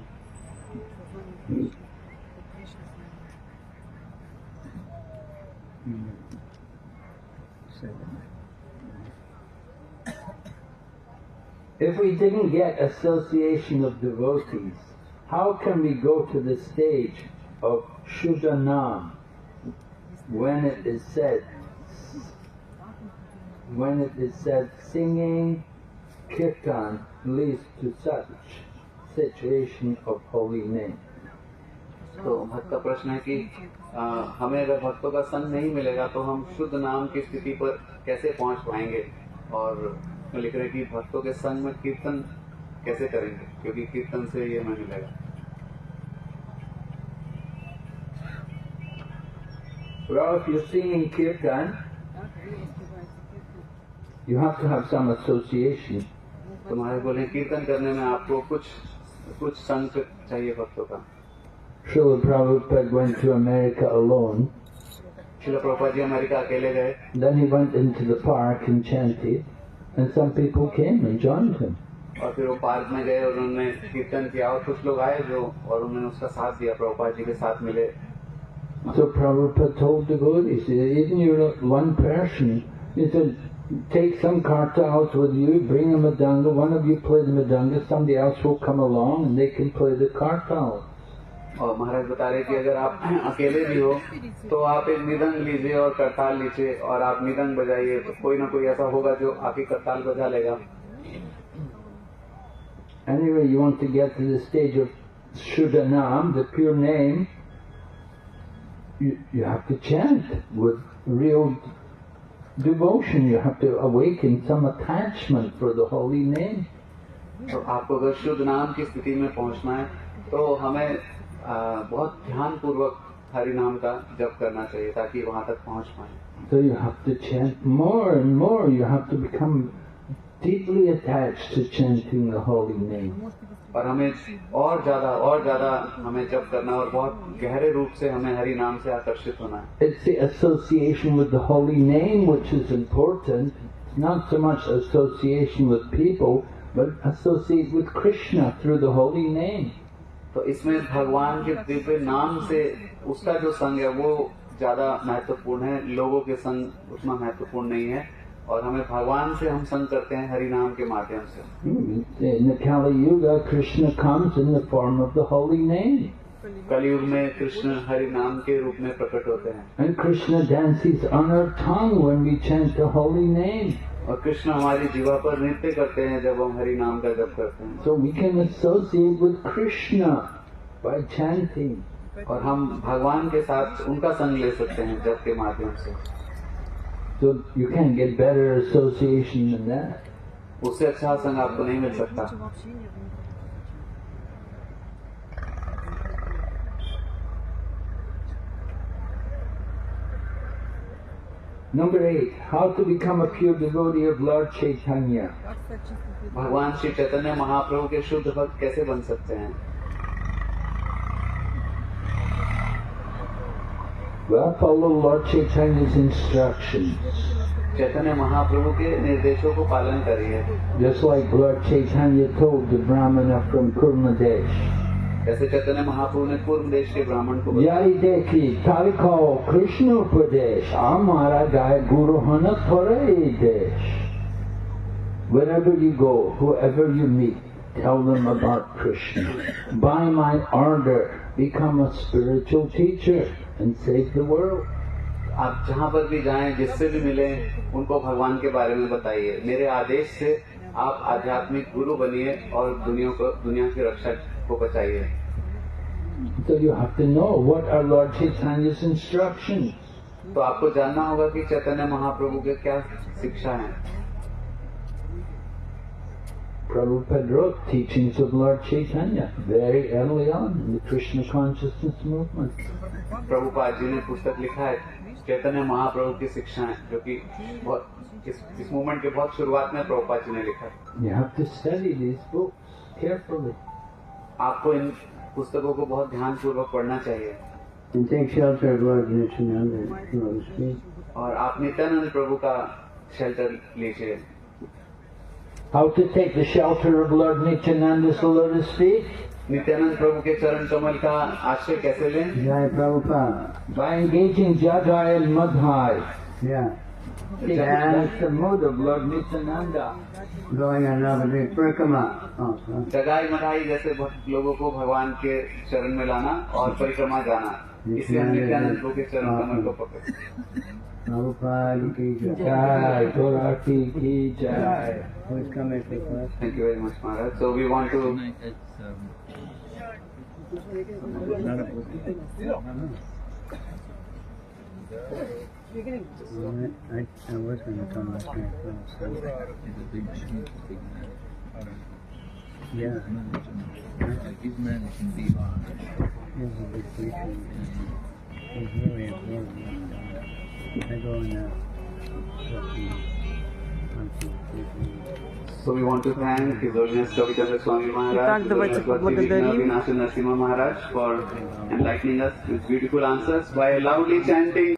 If we didn't get association of devotees, how can we go to the stage of Shuddhanam when it is said singing kirtan leads to such situation of holy name?
तो भक्त का प्रश्न है कि हमें अगर भक्तों का संग नहीं मिलेगा तो हम शुद्ध नाम की स्थिति पर कैसे पहुंच पाएंगे। और लिख रहे हैं कि भक्तों के संग में कीर्तन कैसे करेंगे, क्योंकि कीर्तन से ये हमें मिलेगा।
Well, if you're singing kirtan, you have to have some association.
तो महाराज बोले कीर्तन करने में आपको कुछ संग चाहिए भक्तों का।
Srila Prabhupada went to America alone.
Srila Prabhupada ji America अकेले गए।
Then he went into the park and chanted, and some people came and joined him.
और फिर वो पार्क में गए और उन्होंने कीर्तन किया और कुछ लोग आए जो और उन्होंने उसका साथ दिया, प्रभुपाद जी के साथ मिले।
So Prabhupada told the devotees, even you're one person, he said, take some kartals with you, bring a mridanga, one of you play the mridanga, somebody else will come along and they can play the kartals.
और महाराज बता रहे कि अगर आप अकेले भी हो तो आप एक मृदंग लीजिए और करताल लीजिए और आप मृदंग बजाइए, तो कोई ना कोई ऐसा होगा जो आपकी करताल बजा लेगा।
Anyway, you want to get to the stage of Shuddha Nam, the pure name, you have to chant with real devotion. You have to awaken some attachment for the holy name.
तो आपको अगर शुद्ध नाम की स्थिति में पहुंचना है तो हमें बहुत ध्यान पूर्वक हरि नाम का जप करना चाहिए ताकि वहां तक पहुंच पाए।
So you have to chant more and more. You have to become deeply attached to chanting the holy name.
और हमें और ज्यादा हमें जप करना और बहुत गहरे रूप से हमें हरि नाम से आकर्षित होना है।
It's the association with the holy name which is important. Not so much association with people, but associate with Krishna through the holy name.
तो इसमें भगवान के दिव्य नाम से उसका जो संग है वो ज्यादा महत्वपूर्ण है, लोगों के संग उतना महत्वपूर्ण नहीं है। और हमें भगवान से हम संग करते हैं हरि नाम के माध्यम से।
In the Kali Yuga, Krishna comes in the form of the holy name.
कलयुग में कृष्ण हरि नाम के रूप में प्रकट होते हैं।
And Krishna dances on our tongue when we chant the holy name.
और कृष्ण हमारी जीवा पर नृत्य करते हैं जब हम हरि नाम का जप करते हैं।
So we can associate with Krishna by chanting.
और हम भगवान के साथ उनका संग ले सकते हैं जप के माध्यम से।
So you can't get better association than that.
उससे अच्छा संग आपको नहीं मिल सकता।
Number 8, how to become a pure devotee of Lord Chaitanya.
भगवान श्री चैतन्य महाप्रभु के शुद्ध भक्त कैसे बन सकते हैं?
Well, follow Lord Chaitanya's instructions.
Chaitanya Mahaprabhu के निर्देशों को पालन करिए।
Just like Lord Chaitanya told the Brahmana from Kurmadesh.
जैसे चैतन्य महाप्रभु ने पूर्व देश के ब्राह्मण को
Yai dekhi taliko Krishna Upadesh Amara Gai Guru Hana Thore Desh. Wherever you go, whoever you meet, tell them about Krishna. By my order, become a spiritual teacher and save the world.
आप जहाँ पर भी जाएं, जिससे भी मिलें, उनको भगवान के बारे में बताइए। मेरे आदेश से आप आध्यात्मिक गुरु बनिए और दुनिया की रक्षा को बचाइए।
So you have to know what are Lord Chaitanya's instructions.
तो आपको जानना होगा कि चैतन्य महाप्रभु के क्या शिक्षा है।
Prabhupada wrote teachings of Lord Chaitanya very early on in the Krishna consciousness movement.
Prabhupada ji ने पुस्तक लिखा है चैतन्य महाप्रभु की शिक्षाएं, जो कि इस मूवमेंट के बहुत शुरुआत में प्रभुपाद जी ने लिखा है।
You have to study these books carefully.
आपको इन पुस्तकों को बहुत ध्यान पूर्वक पढ़ना चाहिए।
And take shelter of Lord Nityananda, Lotus feet.
और आप नित्यानंद प्रभु का शेल्टर लीजिए।
How to take the shelter of Lord Nityananda's lotus feet?
Nityanand प्रभु के चरण कमल का आश्रय कैसे लें?
Jai Prabhupada.
By engaging Jadai and Madhai.
Yeah.
That's the mode of Lord Nityananda.
Going on Navadvip Parikama. Also.
जगाई मनाई जैसे लोगों को भगवान के चरण में लाना और परिक्रमा जाना, इसलिए हम नित्यानंद प्रभु के चरण कमल को पकड़ते।
Prabhupada ki jai.
Jai, Goraki ki jai.
Who's coming to class?
Thank you very much, Maharaj. So we want to
I was going to come last night. Yeah.
He's managing Bihar.
He's a big preacher. He's really important. I go in there.
So we want to thank His Holiness Kavichandra Swami Maharaj, His Holiness Bhakti Vinasha Narasimha Maharaj for enlightening us with beautiful answers by loudly chanting